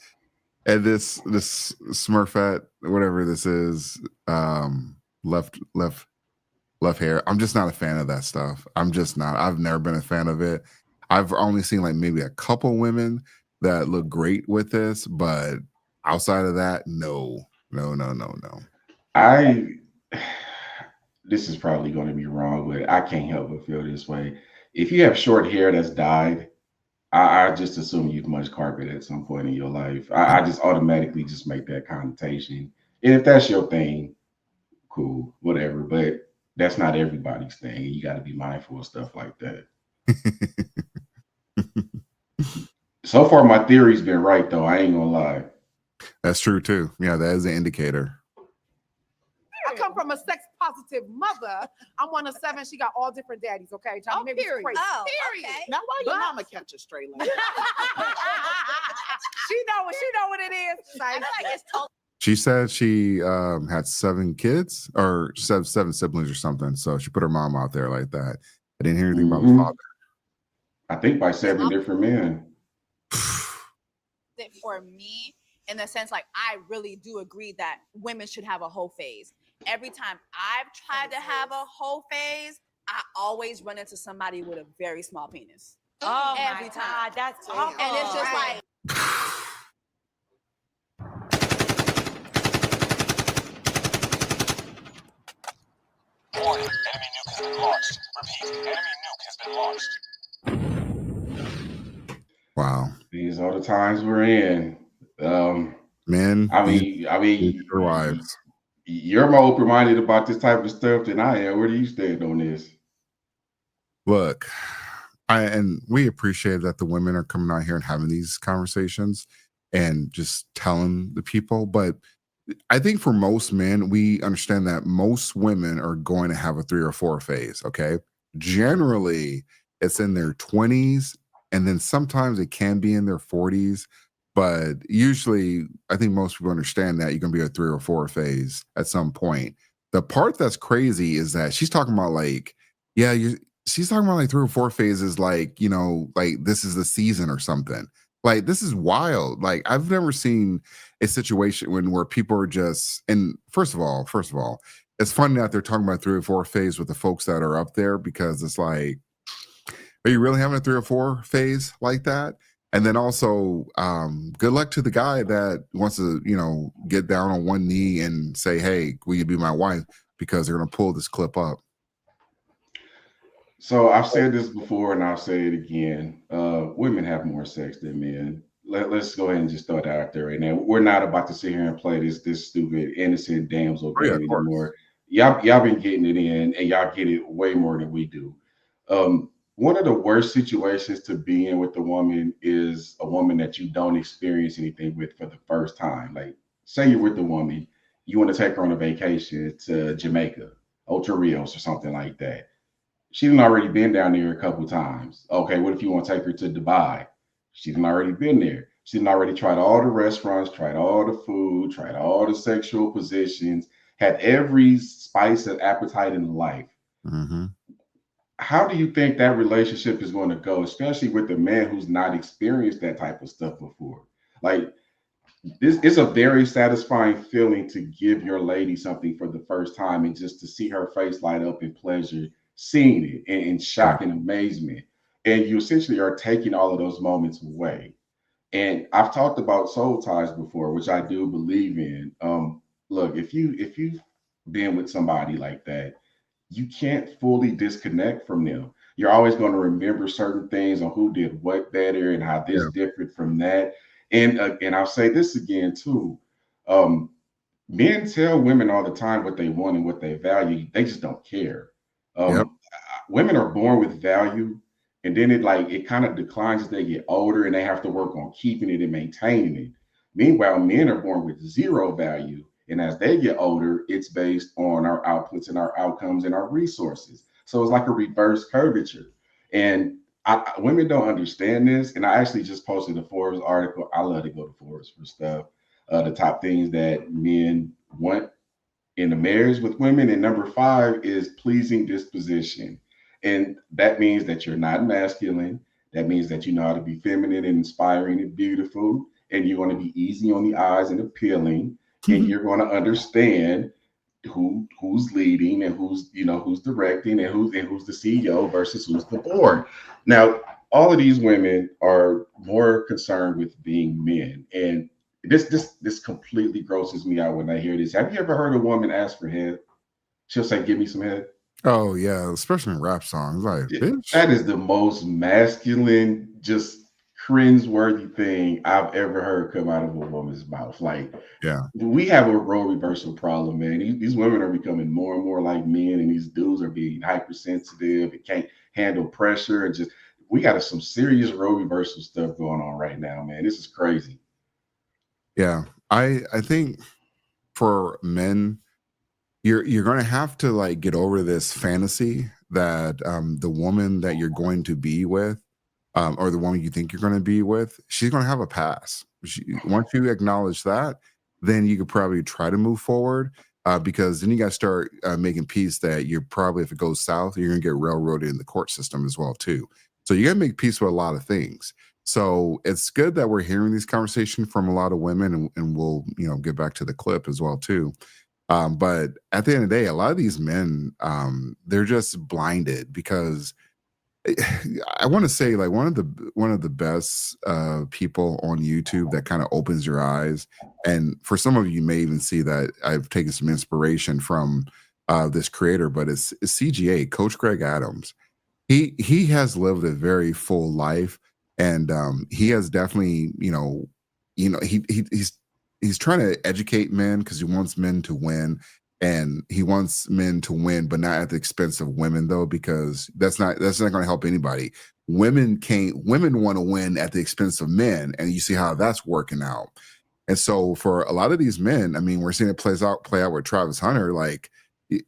Smurfette, whatever this is, left hair. I'm just not a fan of that stuff. I'm just not. I've never been a fan of it. I've only seen like maybe a couple women that look great with this, but outside of that, no. This is probably going to be wrong, but I can't help but feel this way. If you have short hair that's dyed, I just assume you've munched carpet at some point in your life. I just automatically just make that connotation. And if that's your thing, cool, whatever. But that's not everybody's thing. You got to be mindful of stuff like that. So far, my theory's been right, though. I ain't gonna lie. That's true too. Yeah, that is an indicator. I come from a sex positive mother. I'm one of 7. She got all different daddies. Okay, Johnny, maybe it's crazy. Period. Okay. Now why your mama catch a straight line? She know what it is. I feel like it's totally. She said she had 7 kids or 7 siblings or something. So she put her mom out there like that. I didn't hear anything about the father. I think by 7 different men. For me, in the sense, like, I really do agree that women should have a whole phase. Every time I've tried to have a whole phase, I always run into somebody with a very small penis. Oh every my time. God, that's and it's just like. Warning, enemy nuke has been launched. Repeat, enemy nuke has been launched. Wow. These are the times we're in. Men. I mean, their wives. You're more open-minded about this type of stuff than I am. Where do you stand on this? Look, and we appreciate that the women are coming out here and having these conversations and just telling the people. But I think for most men, we understand that most women are going to have a 3 or 4 phase. Okay. Generally, it's in their 20s, and then sometimes it can be in their 40s. But usually, I think most people understand that you're going to be a 3 or 4 phase at some point. The part that's crazy is that she's talking about like, she's talking about like 3 or 4 phases, like, like this is the season or something. Like, this is wild. Like, I've never seen a situation where people are just, and first of all, it's funny that they're talking about 3 or 4 phase with the folks that are up there, because it's like, are you really having a 3 or 4 phase like that? And then also, good luck to the guy that wants to, get down on one knee and say, hey, will you be my wife? Because they're going to pull this clip up. So I've said this before and I'll say it again. Women have more sex than men. Let's go ahead and just throw that out there right now. We're not about to sit here and play this stupid innocent damsel game anymore. Y'all been getting it in, and y'all get it way more than we do. One of the worst situations to be in with a woman is a woman that you don't experience anything with for the first time. Like, say you're with a woman, you want to take her on a vacation to Jamaica, Ocho Rios or something like that. She's already been down there a couple times. Okay, what if you want to take her to Dubai? She's already been there. She's already tried all the restaurants, tried all the food, tried all the sexual positions, had every spice and appetite in life. Mm-hmm. How do you think that relationship is going to go, especially with the man who's not experienced that type of stuff before? Like, this is a very satisfying feeling to give your lady something for the first time and just to see her face light up in pleasure, seeing it in shock and amazement. And you essentially are taking all of those moments away. And I've talked about soul ties before, which I do believe in. Look, if you've been with somebody like that, you can't fully disconnect from them. You're always going to remember certain things on who did what better and how this Yeah. differed from that. And I'll say this again too. Um, Men tell women all the time what they want and what they value. They just don't care. Yep. Women are born with value, and then it kind of declines as they get older, and they have to work on keeping it and maintaining it. Meanwhile, men are born with zero value, and as they get older, it's based on our outputs and our outcomes and our resources. So it's like a reverse curvature. And women don't understand this. And I actually just posted a Forbes article. I love to go to Forbes for stuff. The top things that men want in a marriage with women. And number 5 is pleasing disposition. And that means that you're not masculine. That means that you know how to be feminine and inspiring and beautiful. And you're going to be easy on the eyes and appealing. And you're going to understand who's leading and who's directing and who's the CEO versus who's the board. Now, all of these women are more concerned with being men. And this completely grosses me out when I hear this. Have you ever heard a woman ask for head? She'll say, "Give me some head." Oh yeah, especially in rap songs. Like, bitch. That is the most masculine, just cringeworthy thing I've ever heard come out of a woman's mouth. Like, Yeah. we have a role reversal problem, man. These women are becoming more and more like men, and these dudes are being hypersensitive and can't handle pressure. And just, we got some serious role reversal stuff going on right now, man. This is crazy. Yeah. I think for men, you're going to have to like get over this fantasy that the woman that you're going to be with, or the woman you think you're going to be with, she's going to have a pass. Once you acknowledge that, then you could probably try to move forward, because then you got to start making peace that you're probably, if it goes south, you're going to get railroaded in the court system as well too. So you got to make peace with a lot of things. So it's good that we're hearing these conversations from a lot of women, and we'll get back to the clip as well too. But at the end of the day, a lot of these men, they're just blinded because I want to say, like, one of the best people on YouTube that kind of opens your eyes, and for some of you may even see that I've taken some inspiration from this creator, but it's CGA, Coach Greg Adams. He has lived a very full life, and he has definitely he's trying to educate men because he wants men to win. And he wants men to win, but not at the expense of women, though, because that's not going to help anybody. Women want to win at the expense of men, and you see how that's working out. And so for a lot of these men, I mean, we're seeing it play out with Travis Hunter. Like,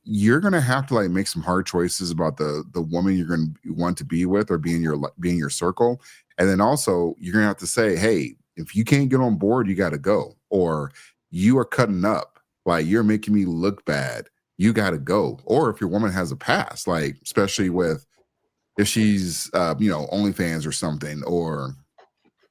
you're going to have to like make some hard choices about the woman you're going to want to be with or be in your circle, and then also you're going to have to say, hey, if you can't get on board, you got to go, or you are cutting up. Like, you're making me look bad. You got to go. Or if your woman has a past, like, especially if she's, OnlyFans or something, or,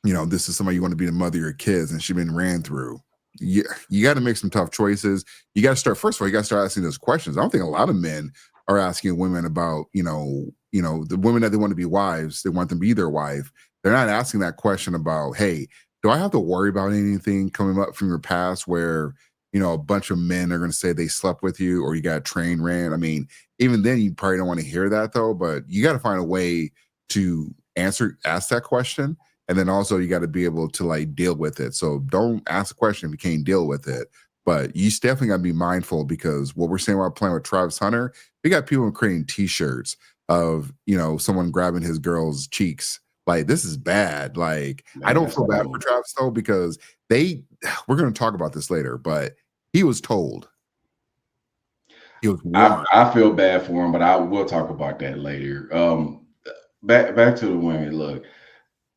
this is somebody you want to be the mother of your kids and she's been ran through. You got to make some tough choices. You got to start, first of all, you got to start asking those questions. I don't think a lot of men are asking women about, the women that they want to be wives, they want them to be their wife. They're not asking that question about, hey, do I have to worry about anything coming up from your past where, a bunch of men are going to say they slept with you or you got train ran? I mean, even then you probably don't want to hear that though, but you got to find a way to ask that question. And then also you got to be able to like deal with it. So don't ask the question if you can't deal with it, but you definitely got to be mindful, because what we're saying about playing with Travis Hunter, we got people creating t-shirts of, someone grabbing his girl's cheeks. Like, this is bad. Like, I don't feel bad for Travis though, because we're going to talk about this later, but he was told. He was warned. I feel bad for him, but I will talk about that later. Back to the women. Look,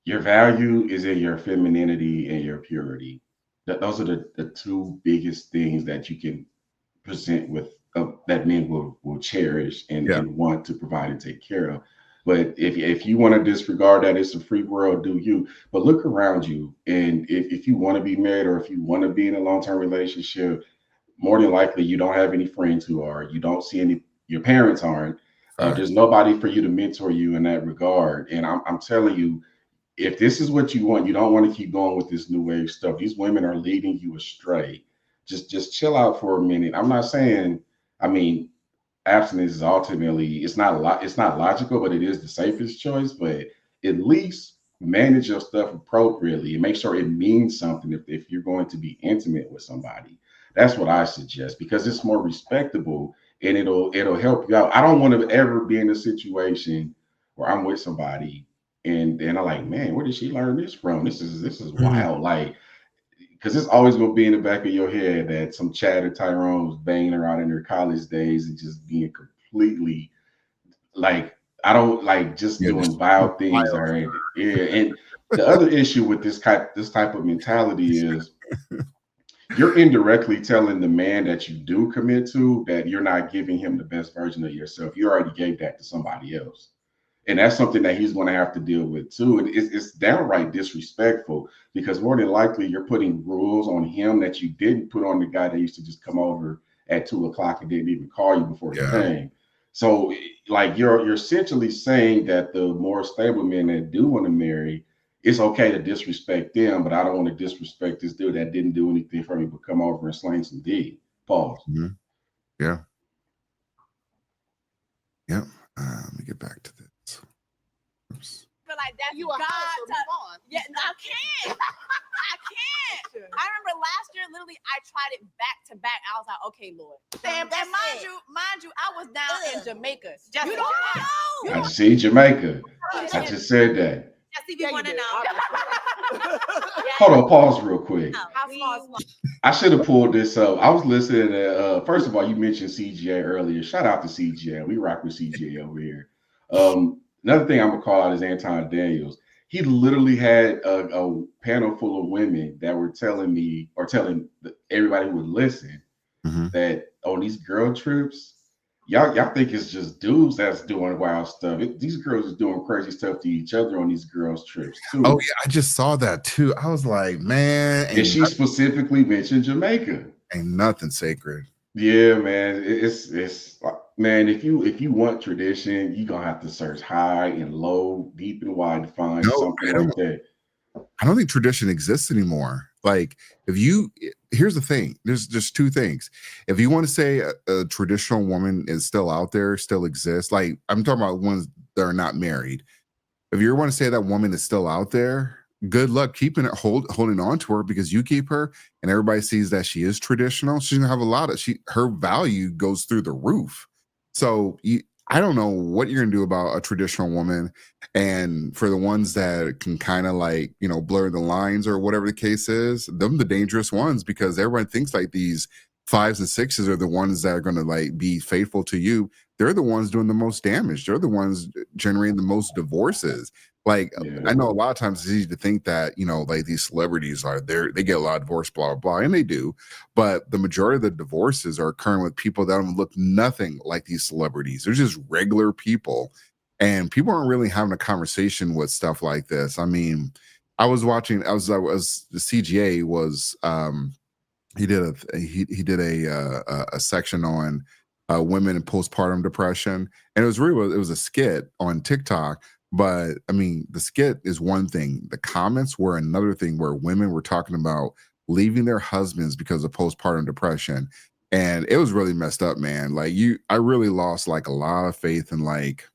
Your value is in your femininity and your purity. Those are the two biggest things that you can present with that men will cherish Yeah. and want to provide and take care of. But if you want to disregard that, it's a free world, do you? But look around you, and if you want to be married or if you want to be in a long term relationship, more than likely you don't have any friends who are. You don't see any. Your parents aren't. There's nobody for you to mentor you in that regard. And I'm telling you, if this is what you want, you don't want to keep going with this new age stuff. These women are leading you astray. Just chill out for a minute. I'm not saying, I mean, abstinence is ultimately it's not logical, but it is the safest choice. But at least manage your stuff appropriately and make sure it means something if you're going to be intimate with somebody. That's what I suggest because it's more respectable and it'll help you out. I don't want to ever be in a situation where I'm with somebody and then I'm like, man, where did she learn this from? This is wild. Like, because it's always gonna be in the back of your head that some Chad or Tyrone was banging around in their college days and just being completely like I don't like just doing vile things. All right, yeah. And the other issue with this type of mentality is you're indirectly telling the man that you do commit to that you're not giving him the best version of yourself. You already gave that to somebody else. And that's something that he's going to have to deal with too. And it's downright disrespectful because more than likely you're putting rules on him that you didn't put on the guy that used to just come over at 2 o'clock and didn't even call you before he came. So like you're essentially saying that the more stable men that do want to marry, it's okay to disrespect them, but I don't want to disrespect this dude that didn't do anything for me but come over and slang some D. Pause. Yeah. Yep. Let me get back to this. Oops. Feel like that's You God. so move on. Yeah, I can't. I can't. I remember last year, literally, I tried it back to back. I was like, okay, Lord. And mind you, I was down in Jamaica. You don't know. I see Jamaica. I just said that. Just if you want to know. Hold on, pause real quick. How small? I should have pulled this up. I was listening to first of all, you mentioned CGA earlier. Shout out to CGA. We rock with CGA over here. Another thing I'm gonna call out is Anton Daniels. He literally had a panel full of women that were telling me or telling everybody who would listen that on these girl trips, y'all think it's just dudes that's doing wild stuff. These girls are doing crazy stuff to each other on these girls trips too. Oh yeah, I just saw that too. I was like, man. And she specifically mentioned Jamaica. Ain't nothing sacred. Yeah, man. It's man. If you want tradition, you gonna have to search high and low, deep and wide to find something like that. I don't think tradition exists anymore. Like, here's the thing. There's just two things. If you want to say a traditional woman is still out there, still exists, like I'm talking about ones that are not married. If you want to say that woman is still out there, good luck keeping it, holding on to her, because you keep her and everybody sees that she is traditional. She's gonna have her value goes through the roof. So I don't know what you're gonna do about a traditional woman. And for the ones that can kind of like, blur the lines or whatever the case is, them the dangerous ones, because everyone thinks like these 5s and 6s are the ones that are going to like be faithful to you. They're the ones doing the most damage. They're the ones generating the most divorces. Like, I know a lot of times it's easy to think that, like these celebrities they get a lot of divorce, blah, blah, blah, and they do. But the majority of the divorces are occurring with people that don't look nothing like these celebrities. They're just regular people. And people aren't really having a conversation with stuff like this. I mean, I was watching, the CGA was, he did a section on women in postpartum depression. And it was a skit on TikTok. But I mean, the skit is one thing. The comments were another thing, where women were talking about leaving their husbands because of postpartum depression. And it was really messed up, man. Like I really lost like a lot of faith in like,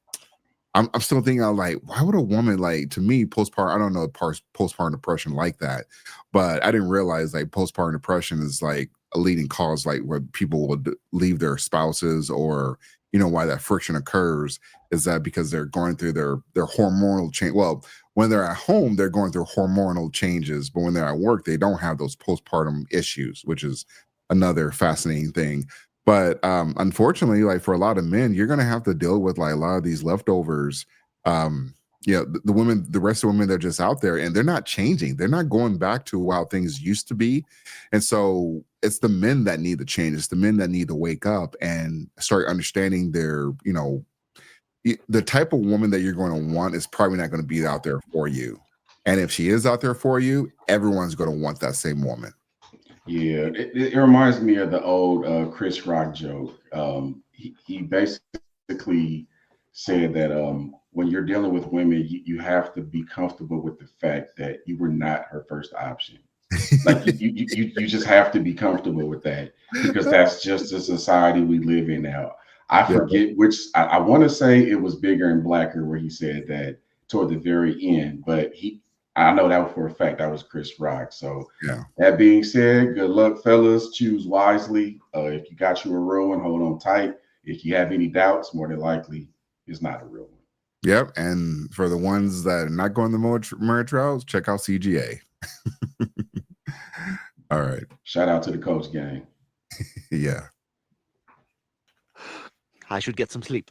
I'm still thinking, like, why would a woman, like, to me, postpartum, I don't know postpartum depression like that, but I didn't realize like postpartum depression is like a leading cause, like where people will leave their spouses, or, why that friction occurs is that because they're going through their hormonal change. Well, when they're at home, they're going through hormonal changes, but when they're at work, they don't have those postpartum issues, which is another fascinating thing. But unfortunately, like for a lot of men, you're going to have to deal with like a lot of these leftovers the women, the rest of the women, they're just out there and they're not changing. They're not going back to how things used to be. And so it's the men that need to change. It's the men that need to wake up and start understanding their, the type of woman that you're going to want is probably not going to be out there for you. And if she is out there for you, everyone's going to want that same woman. Yeah, it reminds me of the old Chris Rock joke. He basically said that when you're dealing with women, you have to be comfortable with the fact that you were not her first option. Like you just have to be comfortable with that, because that's just the society we live in now. I forget which, I want to say it was Bigger and Blacker where he said that toward the very end, but I know that for a fact that was Chris Rock. So that being said, good luck, fellas. Choose wisely. If you got you a real one, hold on tight. If you have any doubts, more than likely it's not a real one. Yep. And for the ones that are not going the Murray trials, check out CGA. All right. Shout out to the coach gang. Yeah. I should get some sleep.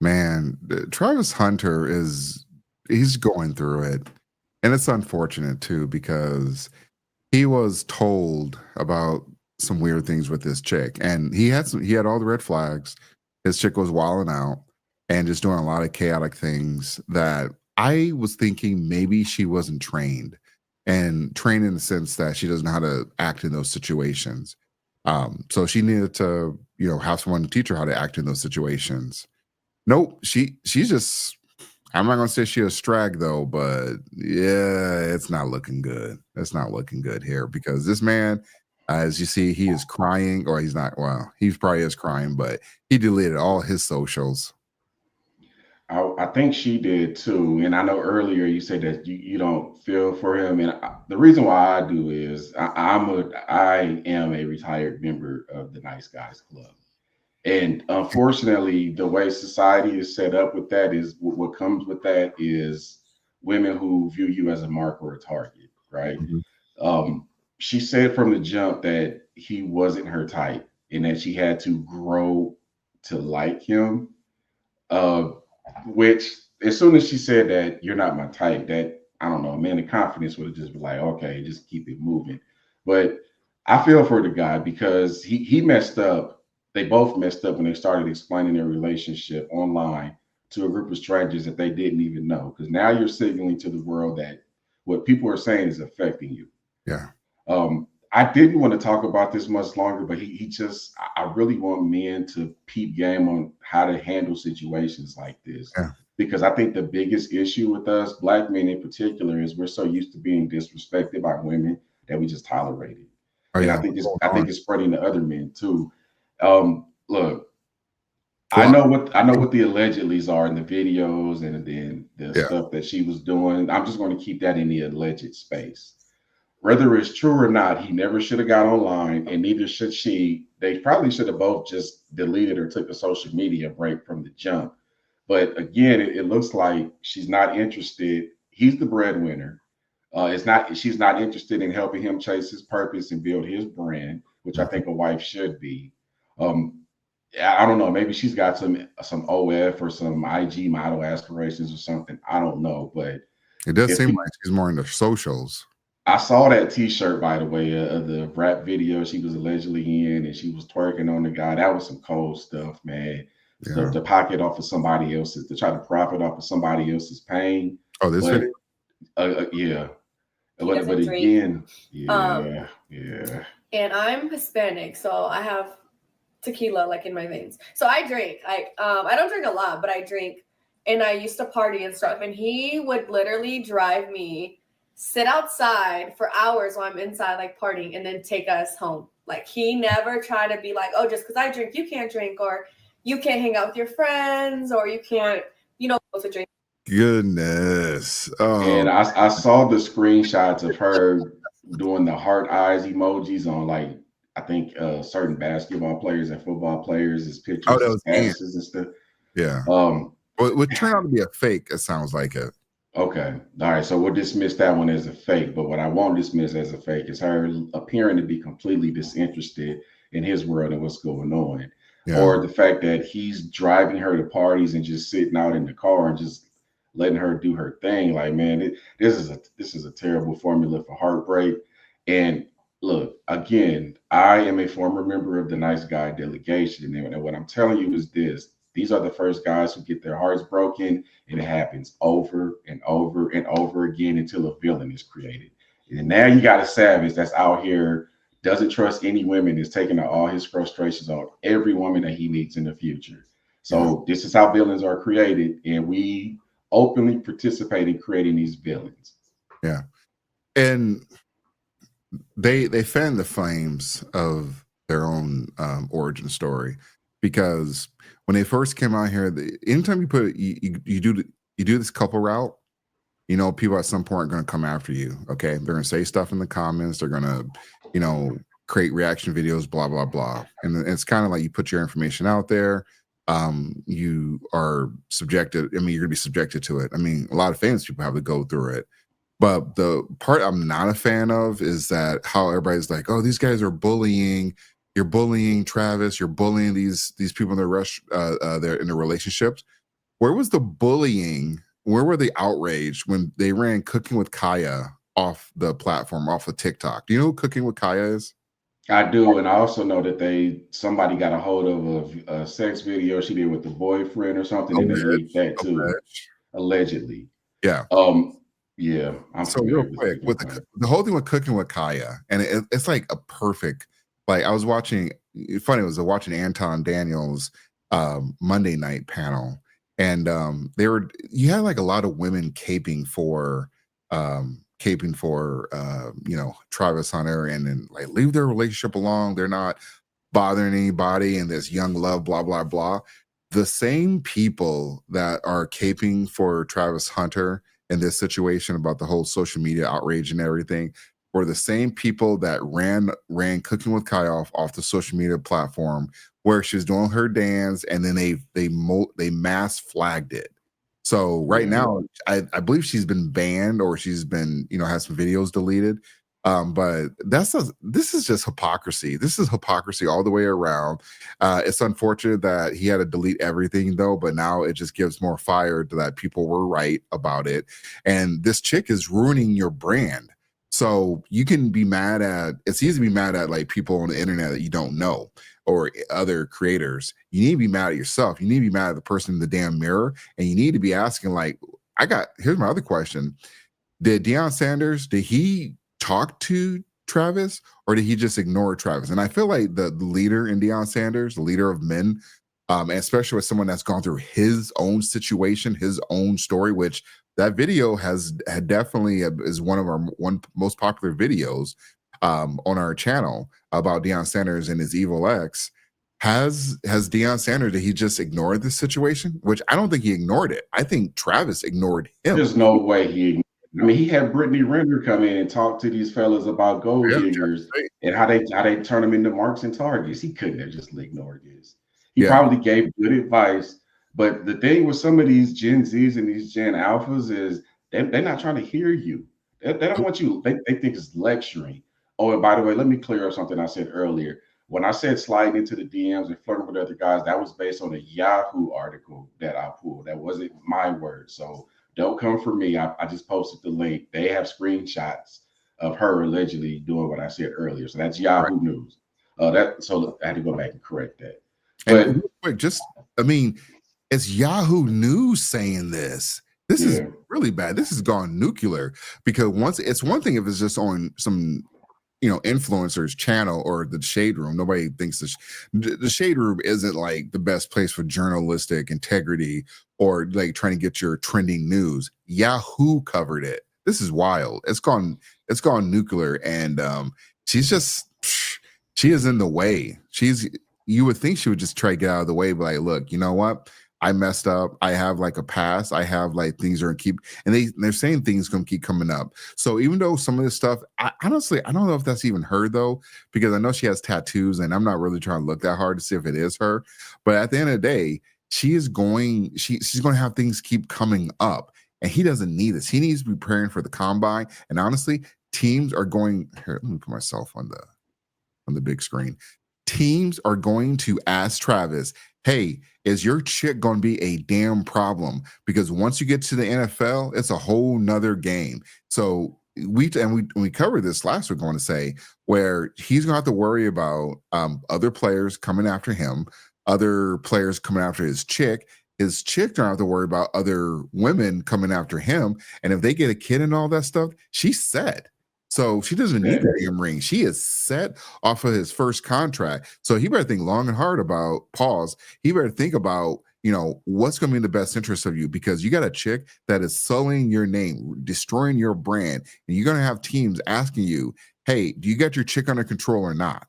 Man, Travis Hunter he's going through it. And it's unfortunate too, because he was told about some weird things with this chick, and he had all the red flags. His chick was wilding out and just doing a lot of chaotic things that I was thinking maybe she wasn't trained, and trained in the sense that she doesn't know how to act in those situations. So she needed to, have someone to teach her how to act in those situations. Nope, she's just, I'm not gonna say she a strag though, but yeah, it's not looking good. It's not looking good here, because this man, as you see, he is crying, or he's not. Well, he probably is crying, but he deleted all his socials. I think she did too. And I know earlier you said that you don't feel for him, and the reason why I do is I am a retired member of the Nice Guys Club. And unfortunately, the way society is set up with that is what comes with that is women who view you as a mark or a target, right? Mm-hmm. She said from the jump that he wasn't her type and that she had to grow to like him, which as soon as she said that you're not my type, that, I don't know, a man of confidence would have just been like, okay, just keep it moving. But I feel for the guy, because he messed up. They both messed up when they started explaining their relationship online to a group of strangers that they didn't even know. Because now you're signaling to the world that what people are saying is affecting you. Yeah. I didn't want to talk about this much longer, but I really want men to peep game on how to handle situations like this. Yeah. Because I think the biggest issue with us, Black men in particular, is we're so used to being disrespected by women that we just tolerate it. Oh, yeah. And I think it's spreading to other men too. Look, I know what the allegedlys are in the videos and then the stuff that she was doing. I'm just going to keep that in the alleged space. Whether it's true or not, he never should have got online, and neither should she. They probably should have both just deleted or took a social media break from the jump. But again, it looks like she's not interested. He's the breadwinner. She's not interested in helping him chase his purpose and build his brand, which I think a wife should be. I don't know. Maybe she's got some OF or some IG model aspirations or something. I don't know, but it does seem like she's more into socials. I saw that T-shirt, by the way, of the rap video she was allegedly in, and she was twerking on the guy. That was some cold stuff, man. Yeah. To pocket off of somebody else's, to try to profit off of somebody else's pain. Oh, this video? Yeah. But again, yeah. And I'm Hispanic, so I have tequila like in my veins. So I drink. I don't drink a lot, but I drink, and I used to party and stuff. And he would literally drive me, sit outside for hours while I'm inside like partying, and then take us home. Like, he never tried to be like, oh, just because I drink, you can't drink, or you can't hang out with your friends, or you can't, go to drink. Goodness. Oh. And I saw the screenshots of her doing the heart eyes emojis on, like, I think certain basketball players and football players, as pictures, that was passes and stuff. Yeah. What turned out to be a fake, it sounds like it. Okay. All right. So we'll dismiss that one as a fake. But what I won't dismiss as a fake is her appearing to be completely disinterested in his world and what's going on. Yeah. Or the fact that he's driving her to parties and just sitting out in the car and just letting her do her thing. Like, man, this is a terrible formula for heartbreak. And look, again, I am a former member of the Nice Guy delegation. And what I'm telling you is this: these are the first guys who get their hearts broken, and it happens over and over and over again until a villain is created. And now you got a savage that's out here, doesn't trust any women, is taking out all his frustrations on every woman that he meets in the future. So this is how villains are created, and we openly participate in creating these villains. Yeah. And they fan the flames of their own origin story, because when they first came out here, anytime you do this couple route, you know, people at some point are going to come after you. Okay, they're going to say stuff in the comments. They're going to, you know, create reaction videos, blah blah blah. And it's kind of like you put your information out there. You are subjected. I mean, you're going to be subjected to it. I mean, a lot of famous people have to go through it. But the part I'm not a fan of is that how everybody's like, oh, these guys are bullying. You're bullying Travis. You're bullying these people in their relationships. Where was the bullying? Where were the outrage when they ran Cooking with Kaya off the platform, off of TikTok? Do you know who Cooking with Kaya is? I do, and I also know that somebody got a hold of a sex video she did with the boyfriend or something, and they leaked that too, allegedly. Yeah. Yeah. So real quick, with the whole thing with Cooking with Kaya, and it's like a perfect. Like I was watching. Funny, was watching Anton Daniels' Monday night panel, and you had like a lot of women caping for you know, Travis Hunter, and then like leave their relationship alone. They're not bothering anybody, and this young love, blah blah blah. The same people that are caping for Travis Hunter in this situation about the whole social media outrage and everything were the same people that ran Cooking with Kaya off the social media platform where she was doing her dance, and then they mass flagged it. So right now, I believe she's been banned, or she's been, you know, has some videos deleted. But this is just hypocrisy. This is hypocrisy all the way around. It's unfortunate that he had to delete everything though, but now it just gives more fire to that people were right about it. And this chick is ruining your brand. So you can be mad at, it's easy to be mad at like people on the internet that you don't know or other creators. You need to be mad at yourself. You need to be mad at the person in the damn mirror. And you need to be asking like, here's my other question. Did Deion Sanders, did he talk to Travis, or did he just ignore Travis? And I feel like the leader in Deion Sanders, the leader of men, and especially with someone that's gone through his own situation, his own story, which that video had definitely is one of our most popular videos on our channel about Deion Sanders and his evil ex. Has Deion Sanders, did he just ignore the situation? Which I don't think he ignored it. I think Travis ignored him. There's no way he. I mean, he had Brittany Renner come in and talk to these fellas about gold diggers and how they turn them into marks and targets. He couldn't have just ignored this. He probably gave good advice. But the thing with some of these Gen Zs and these Gen Alphas is they're not trying to hear you. They don't want you. They think it's lecturing. Oh, and by the way, let me clear up something I said earlier. When I said sliding into the DMs and flirting with other guys, that was based on a Yahoo article that I pulled. That wasn't my word. So don't come for me. I just posted the link. They have screenshots of her allegedly doing what I said earlier. So that's Yahoo News. So I had to go back and correct that. But real quick, it's Yahoo News saying this. This is really bad. This has gone nuclear, because it's one thing if it's just on some, you know, influencer's channel or the Shade Room. Nobody thinks the Shade Room isn't like the best place for journalistic integrity or like trying to get your trending news. Yahoo covered it. This is wild. It's gone nuclear, and she is in the way. You would think she would just try to get out of the way, but like, look, you know what? I messed up. I have like a past. I have like things are they're saying things gonna keep coming up. So even though some of this stuff, honestly, I don't know if that's even her though, because I know she has tattoos, and I'm not really trying to look that hard to see if it is her. But at the end of the day, she's going to have things keep coming up. And he doesn't need this. He needs to be preparing for the combine. And honestly, teams are going here. Let me put myself on the big screen. Teams are going to ask Travis, hey, is your chick going to be a damn problem? Because once you get to the NFL, it's a whole nother game. So we covered this last week, I want to say, where he's going to have to worry about other players coming after him, other players coming after his chick. His chick don't have to worry about other women coming after him. And if they get a kid and all that stuff, she's set. So she doesn't need the damn ring. She is set off of his first contract. So he better think long and hard about He better think about, what's going to be in the best interest of you, because you got a chick that is sullying your name, destroying your brand. And you're going to have teams asking you, hey, do you got your chick under control or not?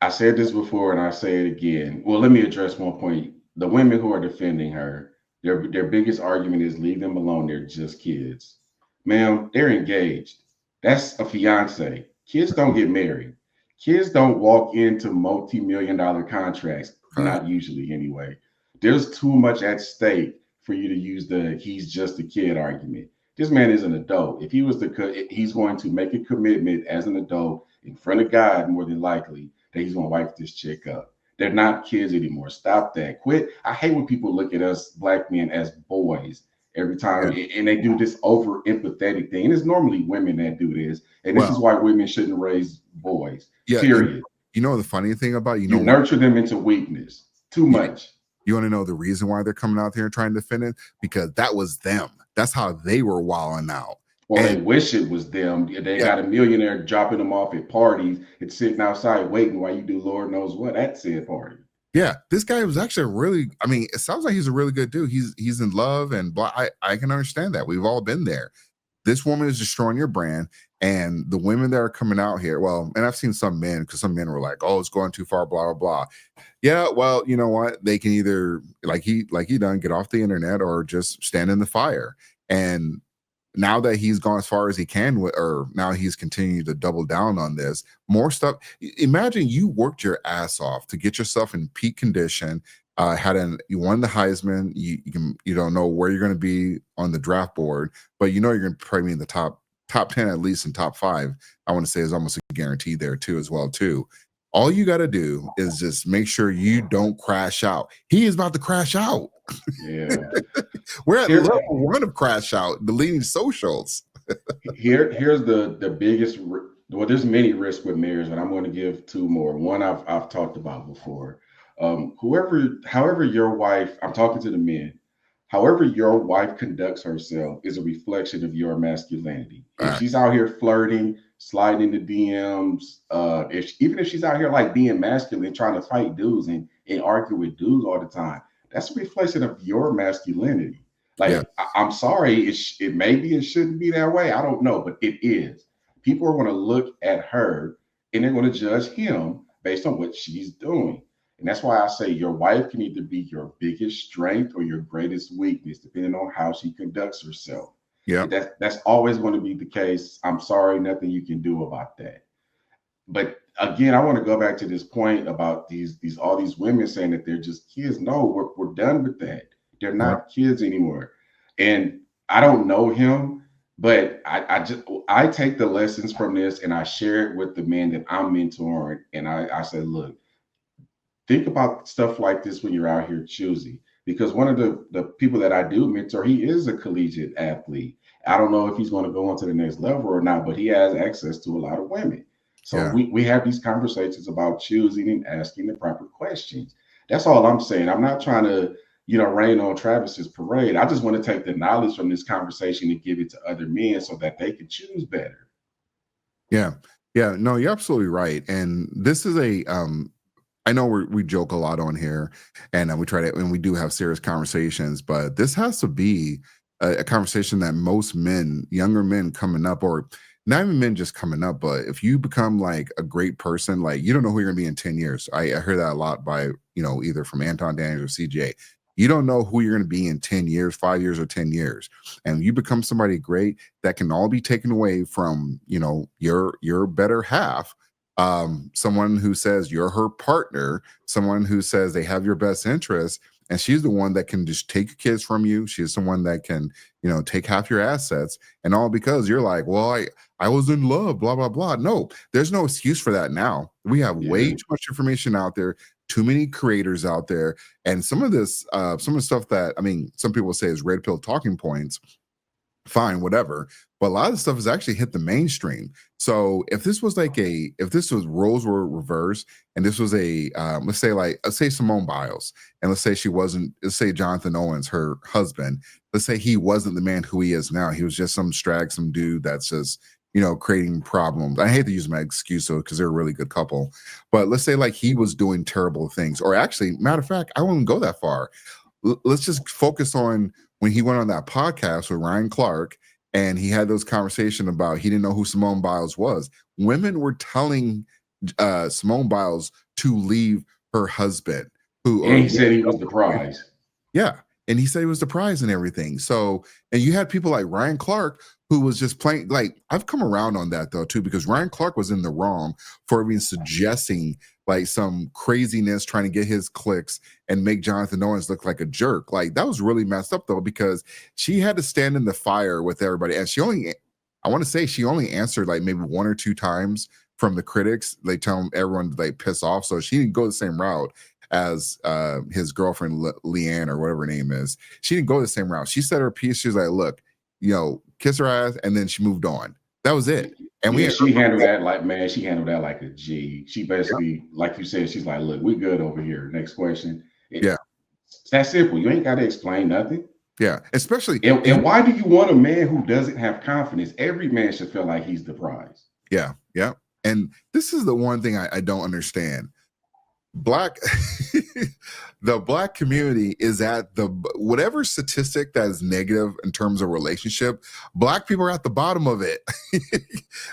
I said this before and I say it again. Well, let me address one point. The women who are defending her, their biggest argument is leave them alone. They're just kids. Ma'am, they're engaged. That's a fiance. Kids don't get married. Kids don't walk into multi-million-dollar contracts, not usually anyway. There's too much at stake for you to use the he's just a kid argument. This man is an adult. If he was he's going to make a commitment as an adult in front of God, more than likely, that he's going to wipe this chick up. They're not kids anymore. Stop that. Quit. I hate when people look at us black men as boys every time, and they do this over empathetic thing. And it's normally women that do this. And this is why women shouldn't raise boys. Period. You know the funny thing about you nurture them into weakness too much. You want to know the reason why they're coming out there and trying to defend it? Because that was them. That's how they were wilding out. Well, they wish it was them. They got a millionaire dropping them off at parties and sitting outside waiting while you do Lord knows what at said party. Yeah, this guy was actually it sounds like he's a really good dude. He's in love and blah. I can understand that. We've all been there. This woman is destroying your brand, and the women that are coming out here, and I've seen some men, because some men were like, oh, it's going too far, blah, blah, blah. Yeah, well, you know what? They can either, like he done, get off the internet or just stand in the fire. And now that he's gone as far as he can, or now he's continuing to double down on this, more stuff. Imagine you worked your ass off to get yourself in peak condition. You won the Heisman. You don't know where you're going to be on the draft board, but you're going to probably be in the top 10, at least in top 5. I want to say is almost a guarantee there too, as well too. All you got to do is just make sure you don't crash out. He is about to crash out. Yeah. We're at level 1 of crash out, deleting socials. Here's the biggest. Well, there's many risks with marriage, but I'm going to give 2 more. One I've talked about before. However your wife, I'm talking to the men, however your wife conducts herself is a reflection of your masculinity. If she's out here flirting, sliding into DMs, even if she's out here like being masculine, trying to fight dudes and argue with dudes all the time, that's a reflection of your masculinity. I'm sorry, it maybe it shouldn't be that way. I don't know, but it is. People are going to look at her and they're going to judge him based on what she's doing. And that's why I say your wife can either be your biggest strength or your greatest weakness, depending on how she conducts herself. Yeah, that's always going to be the case. I'm sorry, nothing you can do about that. But again, I want to go back to this point about all these women saying that they're just kids. No, we're done with that. They're not kids anymore. And I don't know him, but I take the lessons from this and I share it with the men that I'm mentoring. And I said, look, think about stuff like this when you're out here choosing, because one of the people that I do mentor, he is a collegiate athlete. I don't know if he's going to go on to the next level or not, but he has access to a lot of women. So we have these conversations about choosing and asking the proper questions. That's all I'm saying. I'm not trying to, rain on Travis's parade. I just want to take the knowledge from this conversation and give it to other men so that they can choose better. Yeah. Yeah. No, you're absolutely right. And this is I know we joke a lot on here and we try to, and we do have serious conversations, but this has to be a conversation that most men, younger men coming up, or not even men just coming up, but if you become like a great person, like you don't know who you're gonna be in 10 years. I heard that a lot by, either from Anton Daniels or CJ. You don't know who you're going to be in 10 years, 5 years, or 10 years. And you become somebody great, that can all be taken away from, your better half. Someone who says you're her partner, someone who says they have your best interest, and she's the one that can just take your kids from you. She's someone that can, take half your assets, and all because you're like, well, I was in love, blah blah blah. No, there's no excuse for that now. We have way too much information out there, too many creators out there, and some of the stuff that, I mean, some people say is red pill talking points. Fine, whatever. But a lot of the stuff has actually hit the mainstream. So if this was roles were reversed, and this was let's say Simone Biles, and let's say Jonathan Owens, her husband, let's say he wasn't the man who he is now. He was just some dude that's just, creating problems. I hate to use my excuse because they're a really good couple, but let's say like he was doing terrible things, or actually, matter of fact, I wouldn't go that far. Let's just focus on when he went on that podcast with Ryan Clark, and he had those conversations about he didn't know who Simone Biles was. Women were telling Simone Biles to leave her husband. He said he was the prize. Yeah. And he said he was the prize and everything. So, and you had people like Ryan Clark who was just playing, like, I've come around on that though too, because Ryan Clark was in the wrong for even suggesting like some craziness, trying to get his clicks and make Jonathan Owens look like a jerk. Like, that was really messed up though, because she had to stand in the fire with everybody. And I want to say she only answered like maybe 1 or 2 times from the critics. They tell everyone to like piss off. So she didn't go the same route as his girlfriend Leanne, or whatever her name is. She didn't go the same route. She said her piece. She was like, look, kiss her ass, and then she moved on. That was it. And she handled that like a G. She basically, like you said, she's like, look, we good over here. Next question. It's that simple. You ain't got to explain nothing. Yeah, especially. And why do you want a man who doesn't have confidence? Every man should feel like he's the prize. Yeah. And this is the one thing I don't understand. The black community is at the whatever statistic that is negative in terms of relationship. Black people are at the bottom of it.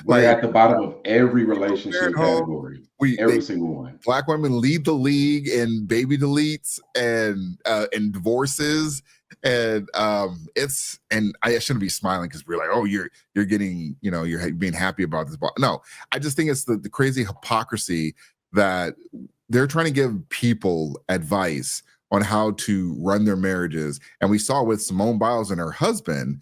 We're at the bottom of every relationship category. Every single one. Black women lead the league in baby deletes and divorces. And I shouldn't be smiling because we're like, oh, you're getting, you're being happy about this. No, I just think it's the crazy hypocrisy that they're trying to give people advice on how to run their marriages. And we saw with Simone Biles and her husband,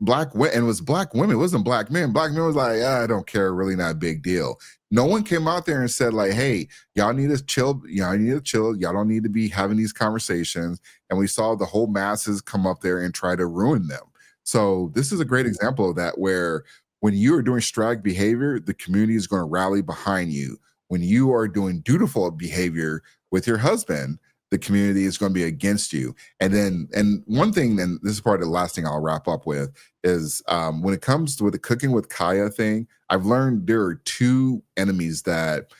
black women, and it was black women, it wasn't black men. Black men was like, I don't care, really not a big deal. No one came out there and said like, hey, y'all need to chill. Y'all don't need to be having these conversations. And we saw the whole masses come up there and try to ruin them. So this is a great example of that, where when you are doing strike behavior, the community is going to rally behind you. When you are doing dutiful behavior with your husband, the community is going to be against you. And one thing, and this is part of the last thing I'll wrap up with, is when it comes to the cooking with Kaya thing, I've learned there are 2 enemies that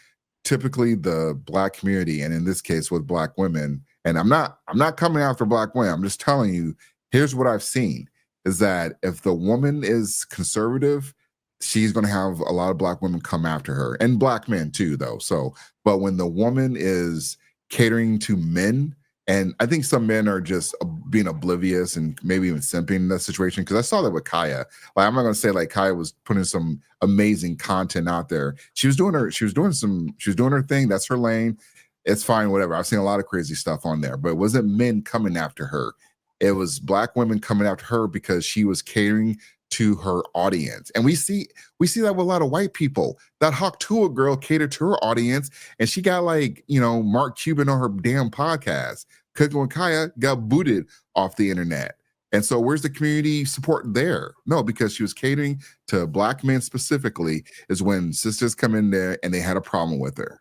typically the black community, and in this case with black women, and I'm not coming after black women, I'm just telling you, here's what I've seen, is that if the woman is conservative, she's going to have a lot of black women come after her, and black men too, though. So, but when the woman is catering to men, and I think some men are just being oblivious and maybe even simping in that situation, because I saw that with Kaya. Like, I'm not going to say like Kaya was putting some amazing content out there. She was doing her thing. That's her lane. It's fine, whatever. I've seen a lot of crazy stuff on there, but it wasn't men coming after her. It was black women coming after her because she was catering to her audience. And we see that with a lot of white people. That Hawk Tuah girl catered to her audience, and she got like, Mark Cuban on her damn podcast. Cooking with Kaya got booted off the internet. And so where's the community support there? No, because she was catering to black men specifically, is when sisters come in there and they had a problem with her.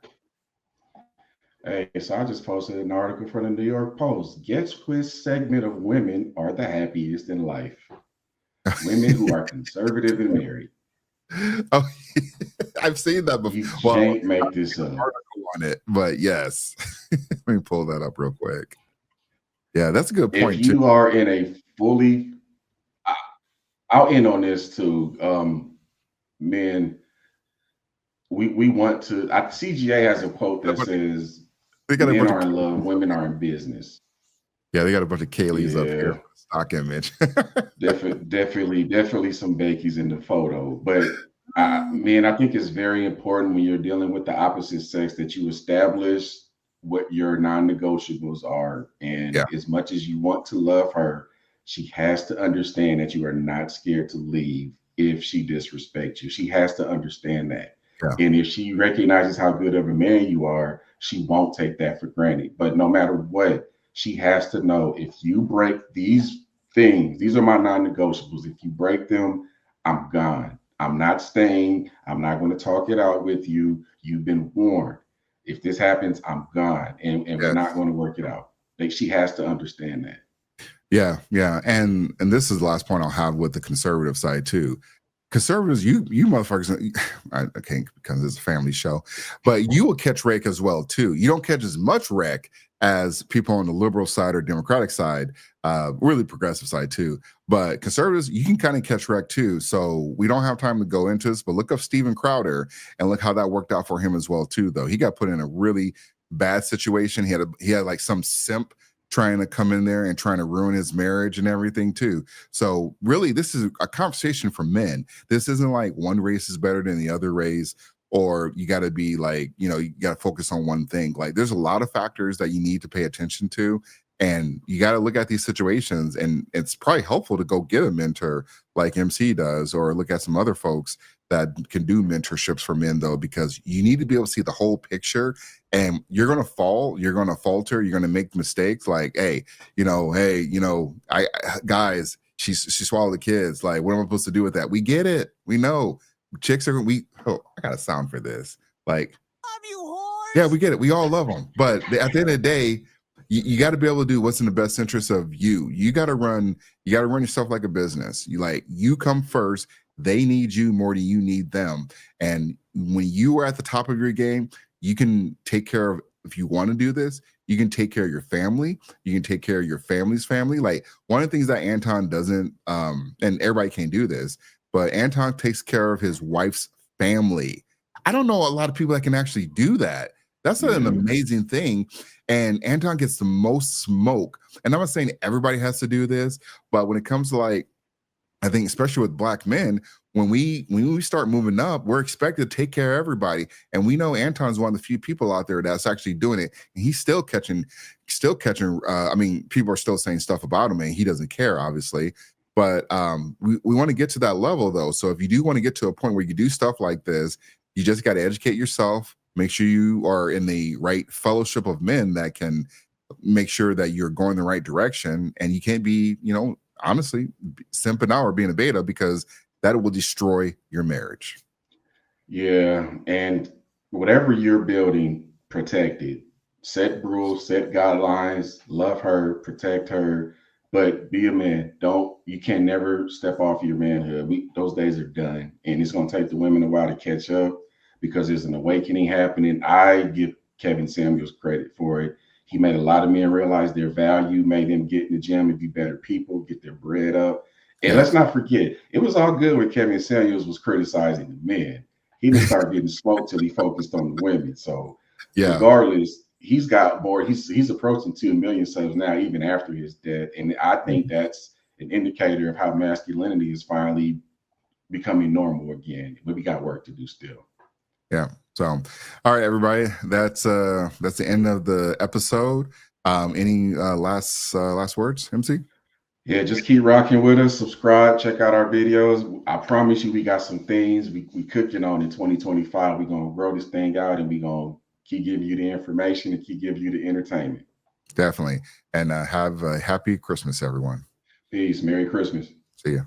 Hey, so I just posted an article from the New York Post. Guess which segment of women are the happiest in life? Women who are conservative and married. Oh, I've seen that before. You can't make this up. Article on it, but yes. Let me pull that up real quick. Yeah, that's a good point. If you are in a fully, I'll end on this too. Men, we want to. CGA has a quote that says, "Men are in love, women are in business." Yeah, they got a bunch of Kayleys up here. Stock image. definitely some Bakies in the photo. But I think it's very important when you're dealing with the opposite sex that you establish what your non-negotiables are. And Yeah. as much as you want to love her, she has to understand that you are not scared to leave if she disrespects you. She has to understand that. Yeah. And if she recognizes how good of a man you are, she won't take that for granted. But no matter what, she has to know, if you break these things, these are my non-negotiables. If you break them, I'm gone. I'm not staying. I'm not going to talk it out with you. You've been warned. If this happens, I'm gone, and we're not going to work it out. Like, she has to understand that. Yeah, yeah, and this is the last point I'll have with the conservative side too. Conservatives, you motherfuckers, I can't because it's a family show, but you will catch wreck as well too. You don't catch as much wreck as people on the liberal side or Democratic side, really progressive side too. But conservatives, you can kind of catch wreck too. So we don't have time to go into this, but look up Steven Crowder and look how that worked out for him as well too. Though he got put in a really bad situation. He had like some simp trying to come in there and trying to ruin his marriage and everything too. So really, this is a conversation for men. This isn't like one race is better than the other race, or you got to be like, you got to focus on one thing. Like, there's a lot of factors that you need to pay attention to, and you got to look at these situations. And it's probably helpful to go get a mentor like MC does, or look at some other folks that can do mentorships for men, though, because you need to be able to see the whole picture. And you're going to fall, you're going to falter, you're going to make mistakes. Like, hey, guys, she swallowed the kids. Like, what am I supposed to do with that? We get it. We know chicks are, I got a sound for this. Like, yeah, we get it. We all love them. But at the end of the day, you got to be able to do what's in the best interest of you. You got to run yourself like a business. You come first. They need you more than you need them. And when you are at the top of your game, you can take care of, if you want to do this, you can take care of your family. You can take care of your family's family. Like, one of the things that Anton doesn't, and everybody can't do this, but Anton takes care of his wife's family. I don't know a lot of people that can actually do that. That's an amazing thing. And Anton gets the most smoke. And I'm not saying everybody has to do this, but when it comes to, like, I think especially with Black men, when we start moving up, we're expected to take care of everybody. And we know Anton's one of the few people out there that's actually doing it. And he's still catching, I mean, people are still saying stuff about him, and he doesn't care, obviously. But we want to get to that level, though. So if you do want to get to a point where you do stuff like this, you just got to educate yourself, make sure you are in the right fellowship of men that can make sure that you're going the right direction. And you can't be, honestly, simping out or being a beta, because that will destroy your marriage. Yeah. And whatever you're building, protect it. Set rules, set guidelines, love her, protect her, but be a man. You can never step off your manhood. Those days are done. And it's going to take the women a while to catch up, because there's an awakening happening. I give Kevin Samuels credit for it. He made a lot of men realize their value, made them get in the gym and be better people, get their bread up. And let's not forget, it was all good when Kevin Samuels was criticizing the men. He didn't start getting smoked till he focused on the women. So regardless, he's got more. He's approaching 2 million subs now, even after his death. And I think that's an indicator of how masculinity is finally becoming normal again. But we got work to do still. Yeah. So, all right, everybody, that's the end of the episode. Any last words, MC? Yeah, just keep rocking with us. Subscribe, check out our videos. I promise you, we got some things we cooking on in 2025. We're gonna grow this thing out, and we're gonna keep giving you the information and keep giving you the entertainment. Definitely. And have a happy Christmas, everyone. Peace. Merry Christmas. See ya.